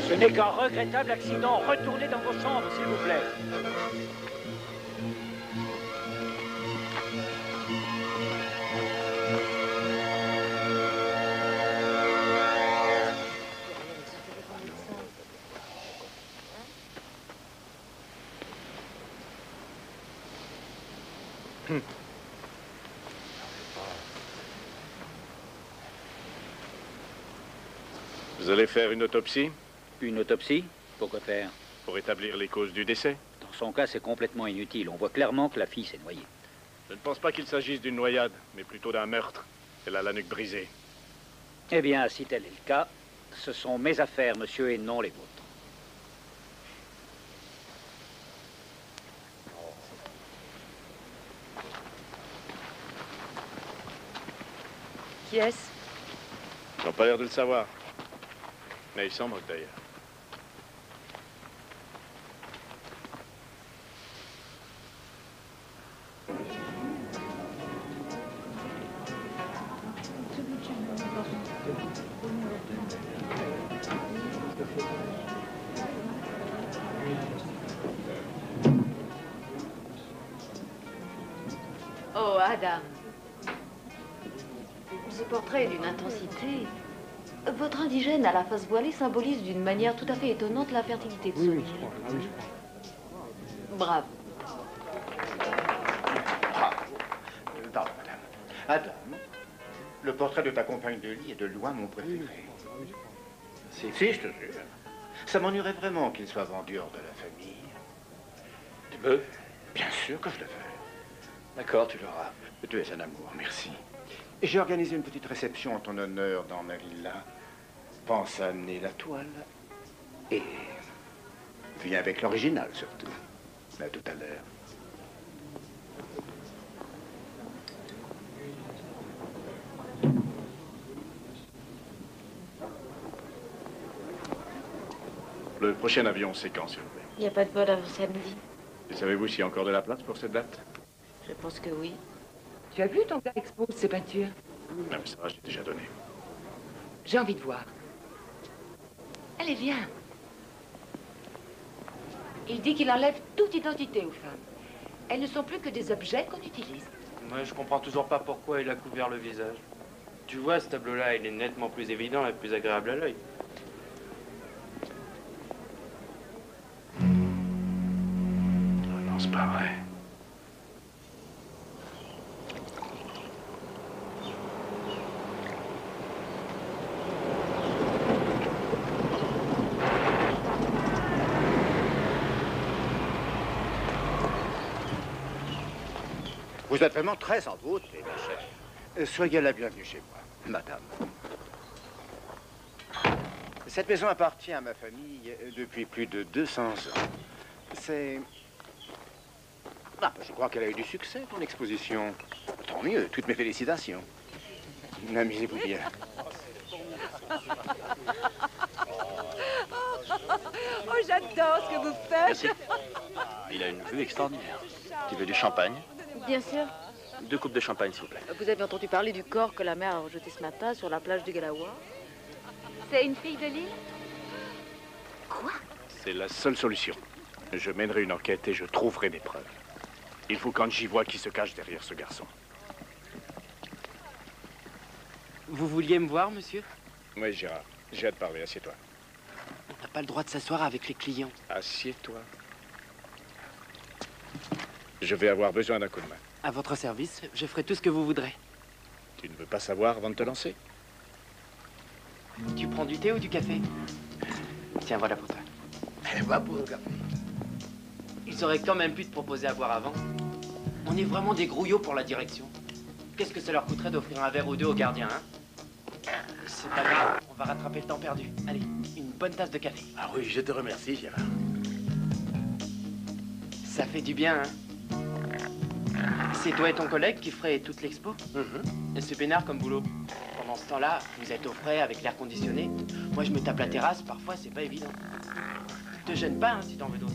Ce n'est qu'un regrettable accident. Retournez dans vos chambres, s'il vous plaît. Vous allez faire une autopsie? Une autopsie? Pourquoi faire? Pour établir les causes du décès. Dans son cas, c'est complètement inutile. On voit clairement que la fille s'est noyée. Je ne pense pas qu'il s'agisse d'une noyade, mais plutôt d'un meurtre. Elle a la nuque brisée. Eh bien, si tel est le cas, ce sont mes affaires, monsieur, et non les vôtres. Qui est-ce? Ils n'ont pas l'air de le savoir. Mais ils s'en moquent d'ailleurs. Oh, Adam. Ce portrait est d'une intensité. Votre indigène à la face voilée symbolise d'une manière tout à fait étonnante la fertilité de son île. Bravo. Pardon, madame. Adam, le portrait de ta compagne de lit est de loin mon préféré. Si, je te jure. Ça m'ennuierait vraiment qu'il soit vendu hors de la famille. Tu veux? Bien sûr que je le veux. D'accord, tu l'auras. Tu es un amour, merci. J'ai organisé une petite réception en ton honneur dans ma villa. Pense à amener la toile. Et viens avec l'original, surtout. À tout à l'heure. Le prochain avion, c'est quand, s'il vous plaît? Il n'y a pas de vol avant samedi. Et savez-vous s'il y a encore de la place pour cette date? Je pense que oui. Tu as vu ton gars expose ses peintures? Non, mais ça va, j'ai déjà donné. J'ai envie de voir. Allez, viens. Il dit qu'il enlève toute identité aux femmes. Elles ne sont plus que des objets qu'on utilise. Moi, je comprends toujours pas pourquoi il a couvert le visage. Tu vois, ce tableau-là, il est nettement plus évident et plus agréable à l'œil. Non, c'est pas vrai. Vous êtes vraiment très en beauté, ma chère. Soyez la bienvenue chez moi, madame. Cette maison appartient à ma famille depuis plus de 200 ans. C'est... Ah, je crois qu'elle a eu du succès, ton exposition. Tant mieux, toutes mes félicitations. Amusez-vous bien. Oh, j'adore ce que vous faites. Merci. Il a une vue extraordinaire. Tu veux du champagne? Bien sûr. 2 coupes de champagne, s'il vous plaît. Vous avez entendu parler du corps que la mer a rejeté ce matin sur la plage du Galawa? C'est une fille de l'île? Quoi? C'est la seule solution. Je mènerai une enquête et je trouverai des preuves. Il faut quand j'y vois qui se cache derrière ce garçon. Vous vouliez me voir, monsieur? Oui, Gérard. J'ai hâte de parler. Assieds-toi. On n'a pas le droit de s'asseoir avec les clients. Assieds-toi. Je vais avoir besoin d'un coup de main. À votre service, je ferai tout ce que vous voudrez. Tu ne veux pas savoir avant de te lancer? Tu prends du thé ou du café? Tiens, voilà pour toi. Va pour le café. Ils auraient quand même pu te proposer à boire avant. On est vraiment des grouillots pour la direction. Qu'est-ce que ça leur coûterait d'offrir un verre ou deux aux gardiens, hein? C'est pas grave, on va rattraper le temps perdu. Allez, une bonne tasse de café. Ah oui, je te remercie, Gérard. Ça fait du bien, hein? C'est toi et ton collègue qui ferait toute l'expo? Et c'est peinard comme boulot. Pendant ce temps-là, vous êtes au frais avec l'air conditionné. Moi, je me tape la terrasse, parfois, c'est pas évident. Te gêne pas, hein, si t'en veux d'autres.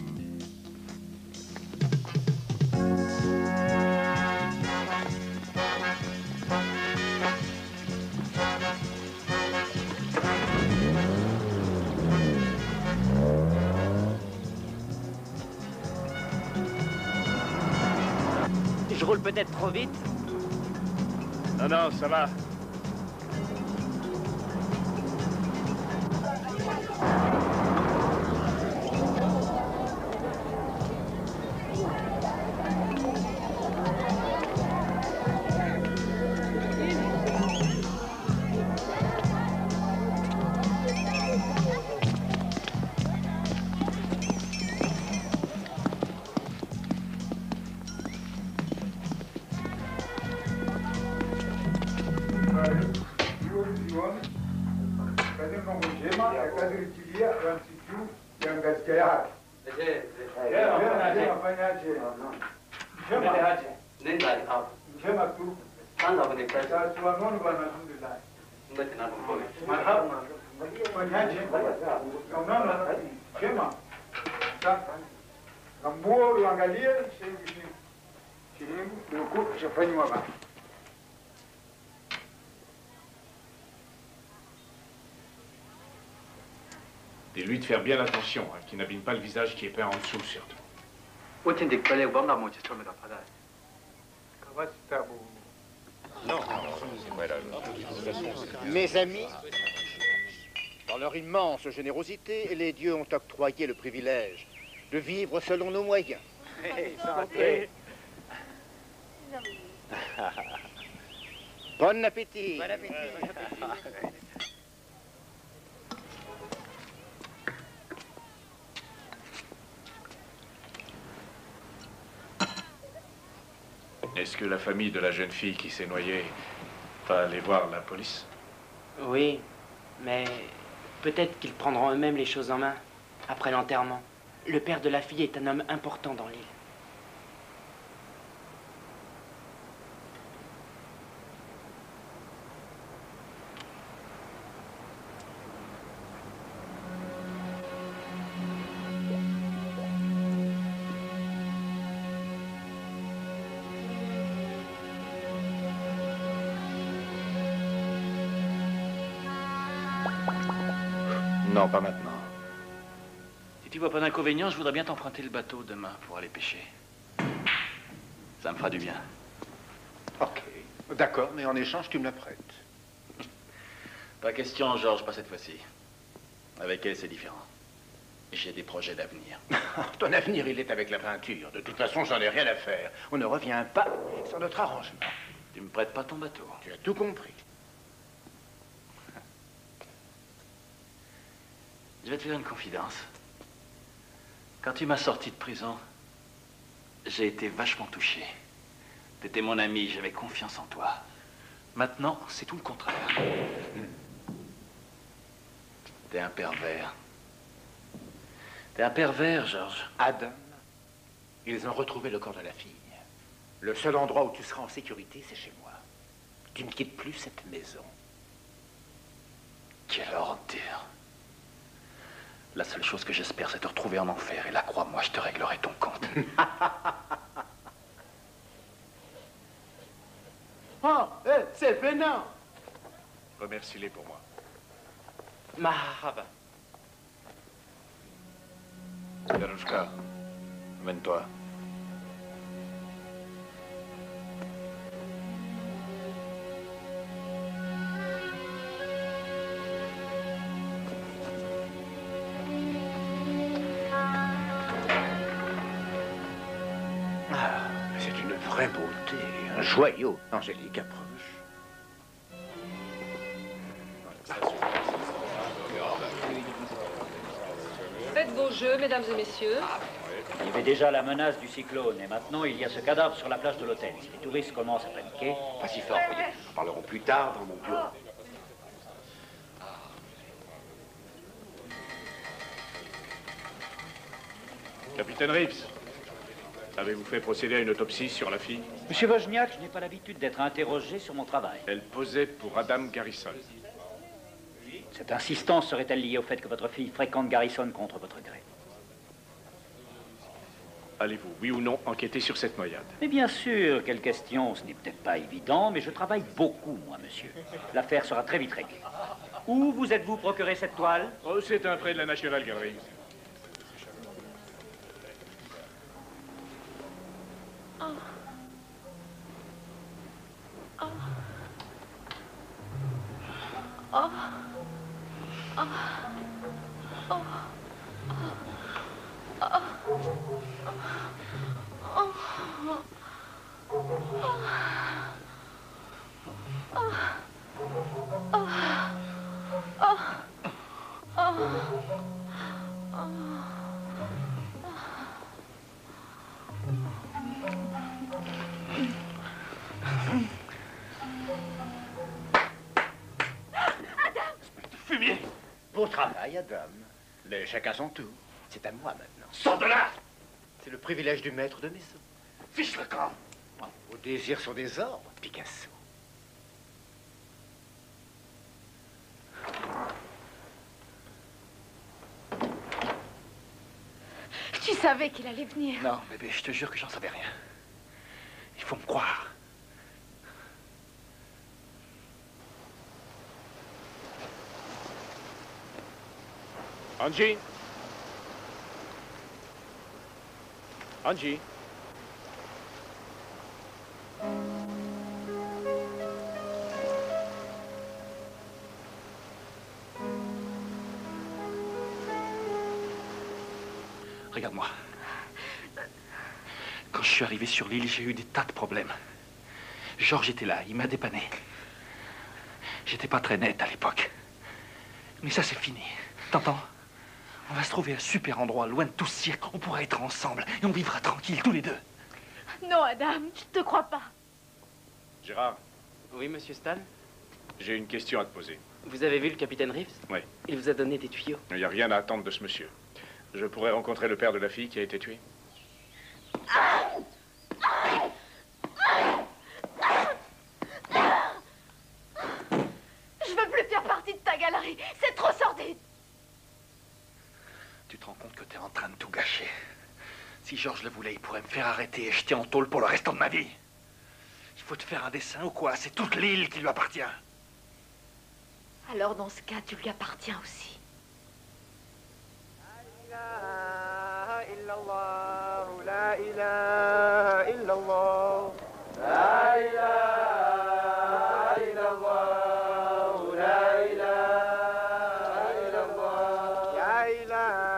Je roule peut-être trop vite. Non, non, ça va. Dis-lui de faire bien attention, hein, qu'il n'abîme pas le visage qui est peint en dessous, surtout. Non, mes amis, leur immense générosité, les dieux ont octroyé le privilège de vivre selon nos moyens. Santé. Bon appétit. Bon appétit. Est-ce que la famille de la jeune fille qui s'est noyée va aller voir la police? Oui, mais peut-être qu'ils prendront eux-mêmes les choses en main après l'enterrement. Le père de la fille est un homme important dans l'île. Non, pas maintenant. Si tu vois pas d'inconvénient, je voudrais bien t'emprunter le bateau demain pour aller pêcher. Ça me fera du bien. Ok, d'accord, mais en échange, tu me la prêtes. Pas question, Georges, pas cette fois-ci. Avec elle, c'est différent. J'ai des projets d'avenir. Ton avenir, il est avec la peinture. De toute façon, j'en ai rien à faire. On ne revient pas sur notre arrangement. Tu me prêtes pas ton bateau. Tu as tout compris. Je vais te faire une confidence. Quand tu m'as sorti de prison, j'ai été vachement touché. T'étais mon ami, j'avais confiance en toi. Maintenant, c'est tout le contraire. T'es un pervers. T'es un pervers, Georges. Adam, ils ont retrouvé le corps de la fille. Le seul endroit où tu seras en sécurité, c'est chez moi. Tu ne quittes plus cette maison. Quelle ordure. La seule chose que j'espère, c'est te retrouver en enfer. Et là, crois-moi, je te réglerai ton compte. Oh, c'est Bénin. Remercie-les pour moi. Mahaba. Darushka, amène-toi. C'est une vraie beauté, un joyau. Angélique, approche. Faites vos jeux, mesdames et messieurs. Il y avait déjà la menace du cyclone, et maintenant il y a ce cadavre sur la plage de l'hôtel. Si les touristes commencent à paniquer... Pas si fort, voyez. Nous en parlerons plus tard dans mon bureau. Capitaine Reeves, avez-vous fait procéder à une autopsie sur la fille? Monsieur Wozniak, je n'ai pas l'habitude d'être interrogé sur mon travail. Elle posait pour Adam Garrison. Cette insistance serait-elle liée au fait que votre fille fréquente Garrison contre votre gré? Allez-vous, oui ou non, enquêter sur cette noyade? Mais bien sûr, quelle question, ce n'est peut-être pas évident, mais je travaille beaucoup, moi, monsieur. L'affaire sera très vite réglée. Où vous êtes-vous procuré cette toile? Oh, c'est un prêt de la National Gallery. Fumier! Beau travail, Adam. Mais chacun son tour. C'est à moi maintenant. Sors de là! C'est le privilège du maître de maison. Fiche le camp! Vos désirs sont des ordres, Picasso. Tu savais qu'il allait venir. Non, bébé, je te jure que j'en savais rien. Il faut me croire. Angie? Angie? Regarde-moi. Quand je suis arrivé sur l'île, j'ai eu des tas de problèmes. Georges était là, il m'a dépanné. J'étais pas très net à l'époque. Mais ça, c'est fini. T'entends? On va se trouver un super endroit, loin de tout ce cirque. On pourra être ensemble et on vivra tranquille, tous les deux. Non, Adam, je te crois pas. Gérard. Oui, monsieur Stan? J'ai une question à te poser. Vous avez vu le capitaine Reeves? Oui. Il vous a donné des tuyaux. Il n'y a rien à attendre de ce monsieur. Je pourrais rencontrer le père de la fille qui a été tuée? Je veux plus faire partie de ta galerie. C'est trop sordide. Tu te rends compte que t'es en train de tout gâcher? Si Georges le voulait, il pourrait me faire arrêter et jeter en tôle pour le restant de ma vie. Il faut te faire un dessin ou quoi? C'est toute l'île qui lui appartient. Alors dans ce cas, tu lui appartiens aussi. La ilaha illallah. La ilaha illallah. La ilaha illallah. La ilaha illallah. La ilaha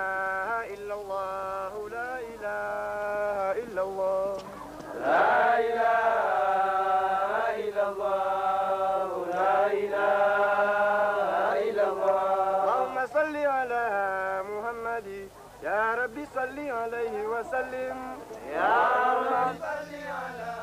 illallah. La ilaha illallah. La ilaha illallah. Allahumma salli ala Muhammadi. Ya Rabbi salli alayhi wa sallim. Ya Rabbi salli ala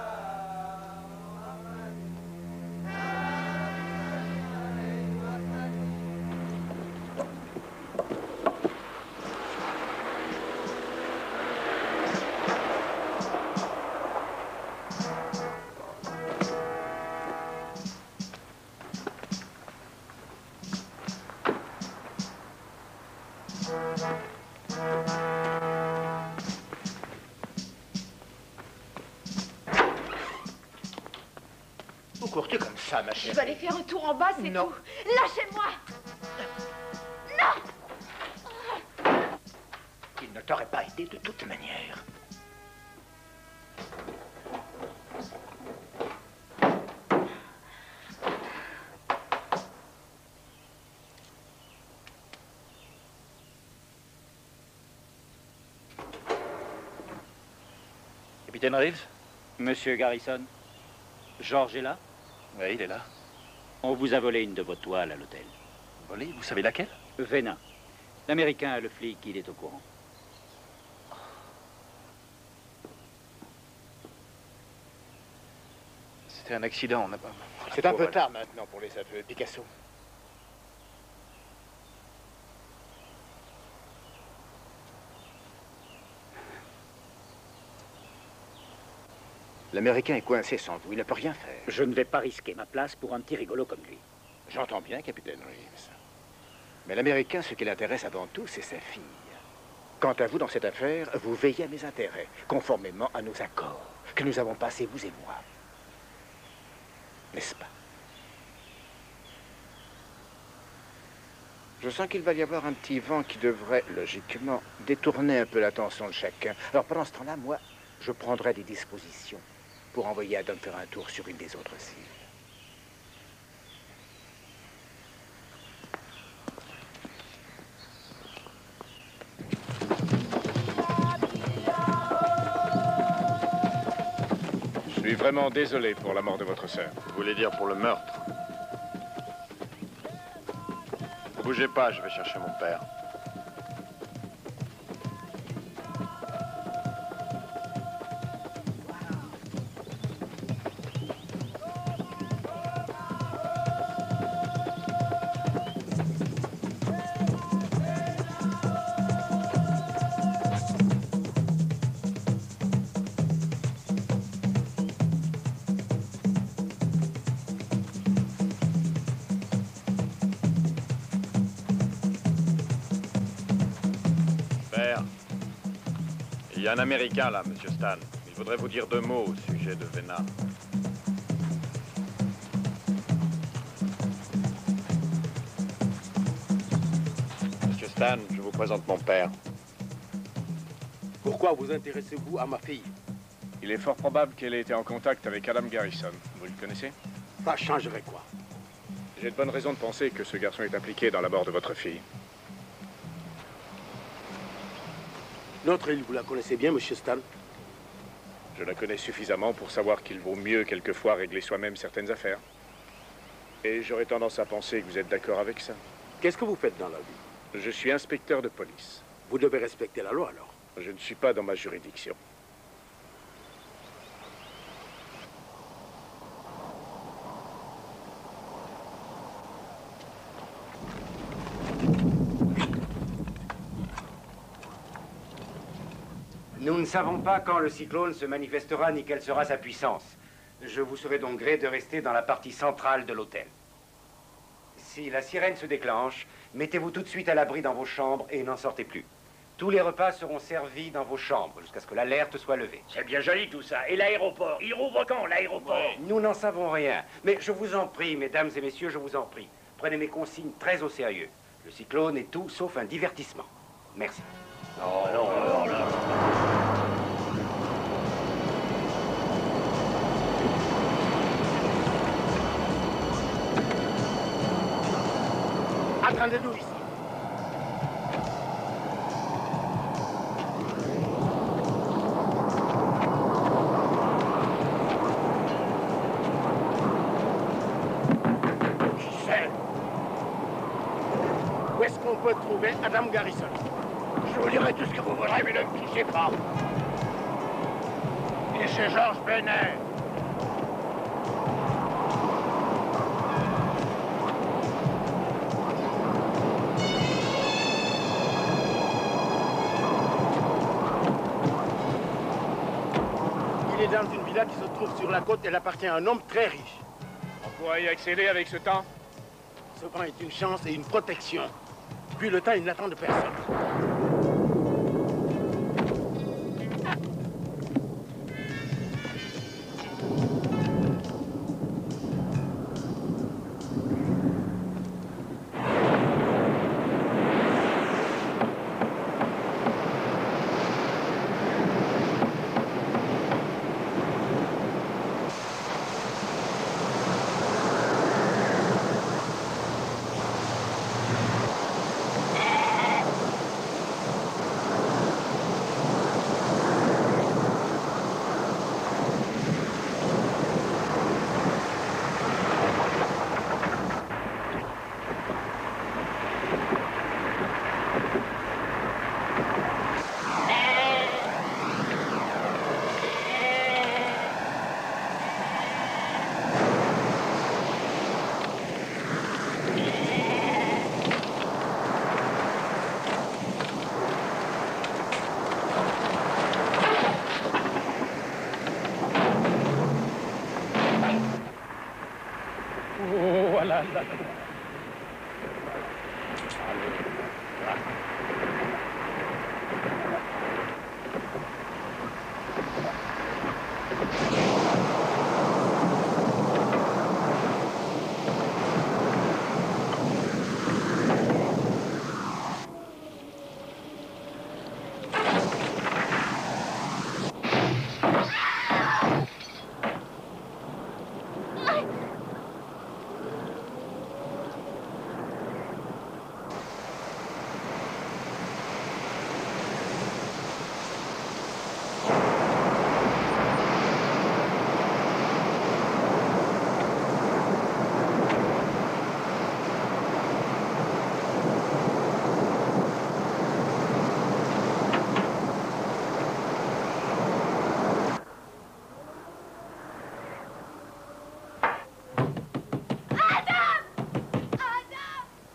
Vous courez comme ça, ma Je chérie? vais aller faire un tour en bas, c'est tout. Lâchez-moi. Non. Il ne t'aurait pas aidé de toute manière. Capitaine Reeves? Monsieur Garrison, Georges est là? Oui, il est là. On vous a volé une de vos toiles à l'hôtel. Volé? Vous savez laquelle? Vena. L'Américain, le flic, il est au courant. C'était un accident, on n'a pas... C'est un peu tard maintenant pour les aveux, Picasso. L'Américain est coincé sans vous, il ne peut rien faire. Je ne vais pas risquer ma place pour un petit rigolo comme lui. J'entends bien, capitaine Reeves. Mais l'Américain, ce qui l'intéresse avant tout, c'est sa fille. Quant à vous, dans cette affaire, vous veillez à mes intérêts, conformément à nos accords que nous avons passés, vous et moi. N'est-ce pas? Je sens qu'il va y avoir un petit vent qui devrait, logiquement, détourner un peu l'attention de chacun. Alors pendant ce temps-là, moi, je prendrai des dispositions pour envoyer Adam faire un tour sur une des autres îles. Je suis vraiment désolé pour la mort de votre sœur. Vous voulez dire pour le meurtre? Ne bougez pas, je vais chercher mon père. Il y a un Américain là, monsieur Stan. Il voudrait vous dire 2 mots au sujet de Vena. Monsieur Stan, je vous présente mon père. Pourquoi vous intéressez-vous à ma fille? Il est fort probable qu'elle ait été en contact avec Adam Garrison. Vous le connaissez? Ça changerait quoi? J'ai de bonnes raisons de penser que ce garçon est impliqué dans la mort de votre fille. Notre île, vous la connaissez bien, monsieur Stan? Je la connais suffisamment pour savoir qu'il vaut mieux quelquefois régler soi-même certaines affaires. Et j'aurais tendance à penser que vous êtes d'accord avec ça. Qu'est-ce que vous faites dans la vie? Je suis inspecteur de police. Vous devez respecter la loi, alors. Je ne suis pas dans ma juridiction. Nous ne savons pas quand le cyclone se manifestera ni quelle sera sa puissance. Je vous serai donc gré de rester dans la partie centrale de l'hôtel. Si la sirène se déclenche, mettez-vous tout de suite à l'abri dans vos chambres et n'en sortez plus. Tous les repas seront servis dans vos chambres jusqu'à ce que l'alerte soit levée. C'est bien joli tout ça. Et l'aéroport? Il rouvre quand, l'aéroport? Nous n'en savons rien. Mais je vous en prie, mesdames et messieurs, je vous en prie. Prenez mes consignes très au sérieux. Le cyclone est tout sauf un divertissement. Merci. Oh non, alors là... Attendez-nous ici. Où est-ce qu'on peut trouver Adam Garrison? Je vous dirai tout ce que vous voudrez, mais ne me touchez pas. Et chez Georges Benet. Il est dans une villa qui se trouve sur la côte. Elle appartient à un homme très riche. On pourrait y accéder avec ce temps? Ce vent est une chance et une protection. Puis le temps, il n'attend de personne.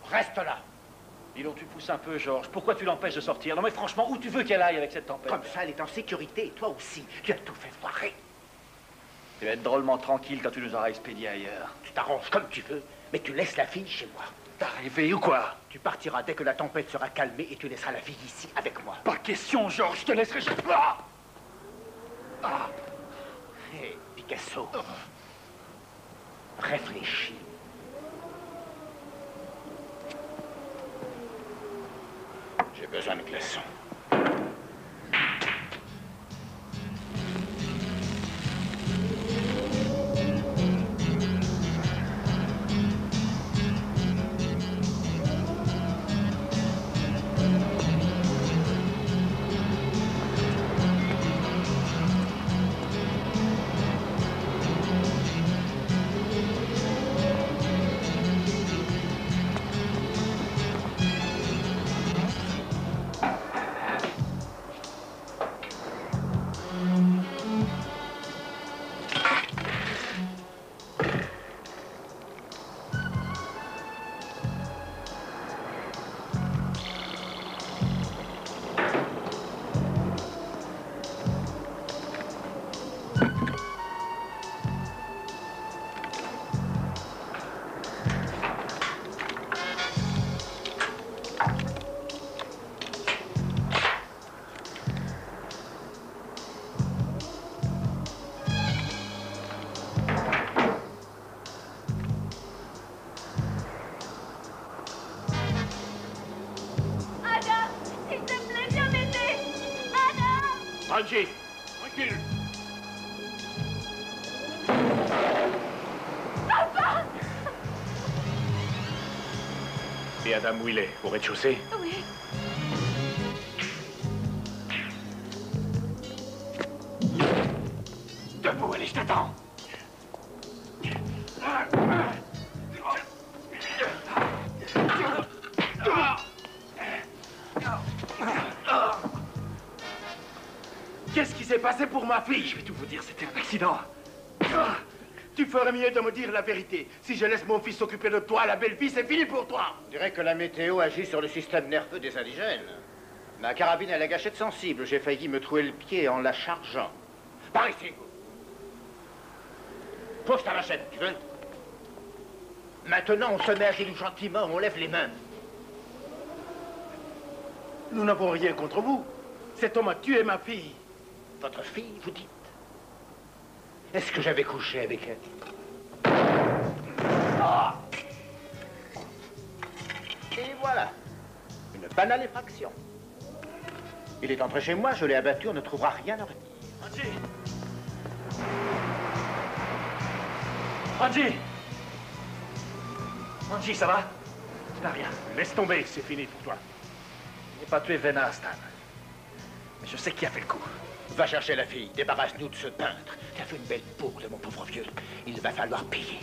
Reste là. Dis donc, tu pousses un peu, Georges. Pourquoi tu l'empêches de sortir? Non mais franchement, où tu veux qu'elle aille avec cette tempête? Comme ça, elle est en sécurité. Et toi aussi, tu as tout fait foirer. Tu vas être drôlement tranquille quand tu nous auras expédiés ailleurs. Tu t'arranges comme tu veux, mais tu laisses la fille chez moi. T'as rêvé ou quoi? Tu partiras dès que la tempête sera calmée et tu laisseras la fille ici avec moi. Pas question, Georges, je te laisserai chez toi. Ah. Hé, Picasso. Réfléchis. J'ai besoin de glaçons. Angie, recule. Papa! Et Adam, où il est? Au rez-de-chaussée? Oui. Debout, allez, je t'attends. Qu'est-ce qui s'est passé pour ma fille? Je vais tout vous dire, c'était un accident. Tu ferais mieux de me dire la vérité. Si je laisse mon fils s'occuper de toi, la belle-fille, c'est fini pour toi. On dirait que la météo agit sur le système nerveux des indigènes. Ma carabine a la gâchette sensible. J'ai failli me trouer le pied en la chargeant. Par ici. Pose ta machette, tu veux? Maintenant, on se met à genoux gentiment, on lève les mains. Nous n'avons rien contre vous. Cet homme a tué ma fille. Votre fille, vous dites? Est-ce que j'avais couché avec elle? Et voilà. Une banale effraction. Il est entré chez moi, je l'ai abattu, on ne trouvera rien à redire. Angie! Angie! Angie, ça va? Tu n'as rien. Laisse tomber, c'est fini pour toi. Je n'ai pas tué Vena, Stan. Mais je sais qui a fait le coup. Va chercher la fille, débarrasse-nous de ce peintre. Tu as fait une belle peau de mon pauvre vieux. Il va falloir payer.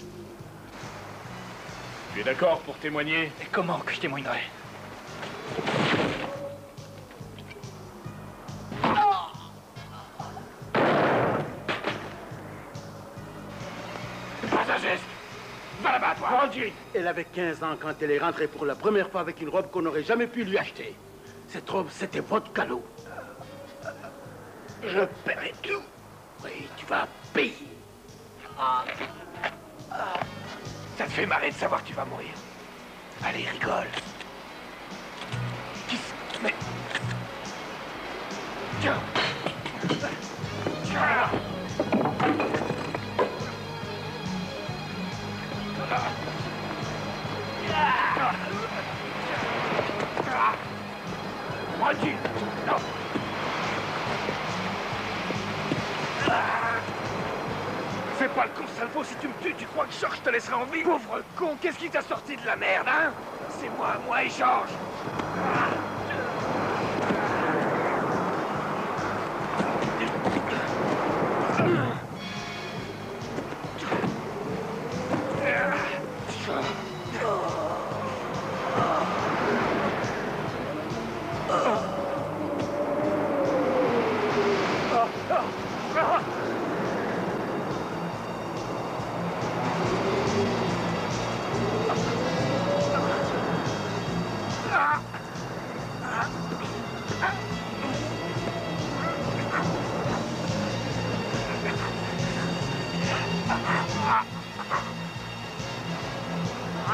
Tu es d'accord pour témoigner? Et comment que je témoignerai? Pas un geste. Va là-bas, toi. Angie. Elle avait 15 ans quand elle est rentrée pour la première fois avec une robe qu'on n'aurait jamais pu lui acheter. Cette robe, c'était votre cadeau. Je paierai tout. Oui, tu vas payer. Ça te fait marrer de savoir que tu vas mourir. Allez, rigole. Mais... Tiens. Tiens. Angie, non. Fais pas le con, Salvo, si tu me tues, tu crois que George te laissera en vie? Pauvre con, qu'est-ce qui t'a sorti de la merde, hein? C'est moi et George.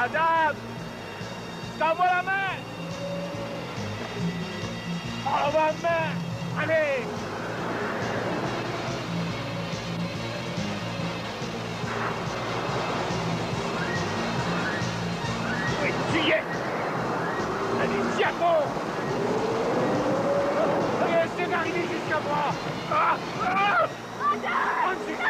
Adam! Je t'envoie la main! Envoie la main! Allez! Oui, tu y es! Allez, tiens bon! Allez, essaie d'arriver jusqu'à moi! Angie!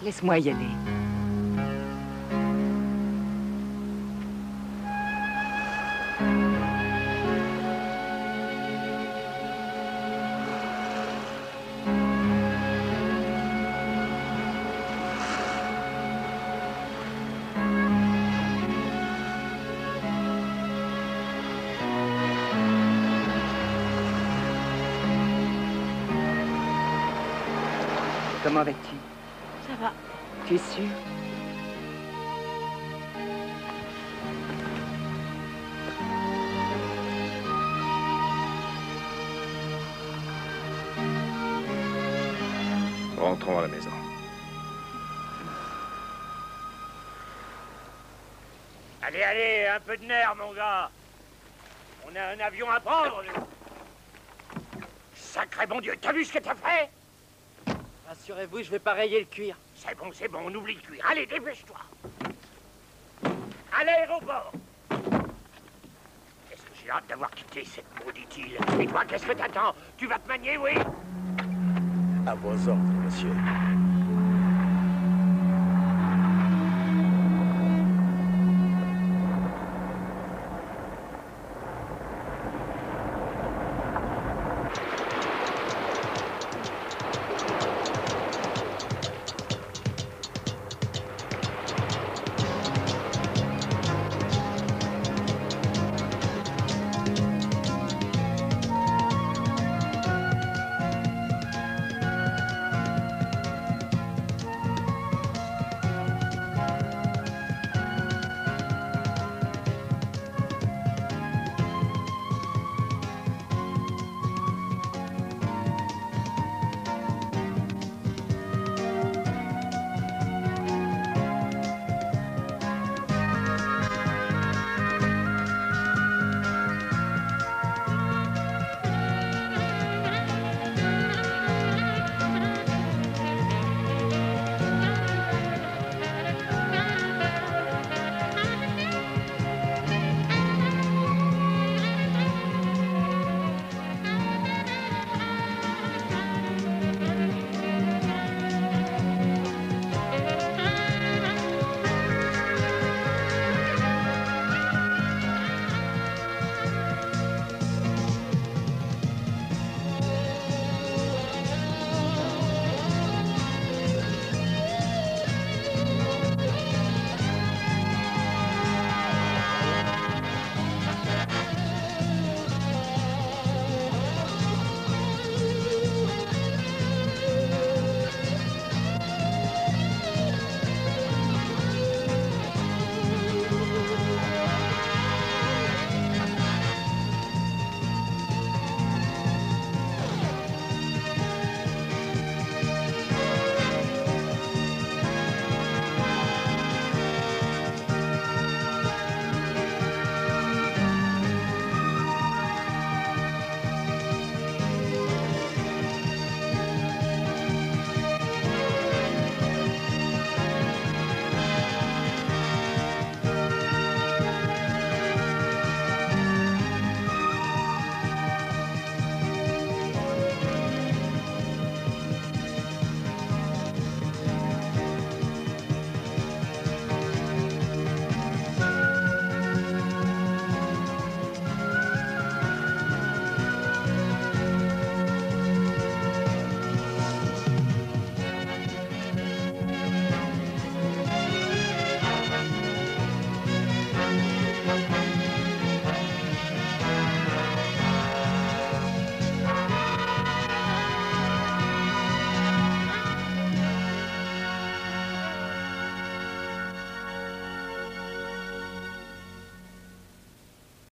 Laisse-moi y aller. Comment vas-tu? Ça va. Tu es sûre? Rentrons à la maison. Allez, allez, un peu de nerf, mon gars. On a un avion à prendre, nous. Sacré bon Dieu, t'as vu ce que t'as fait? Rassurez-vous, je vais pas rayer le cuir. C'est bon, on oublie le cuir. Allez, dépêche-toi. À l'aéroport. Qu'est-ce que j'ai hâte d'avoir quitté cette maudite île. Et toi, qu'est-ce que t'attends? Tu vas te manier, oui? À vos ordres, monsieur.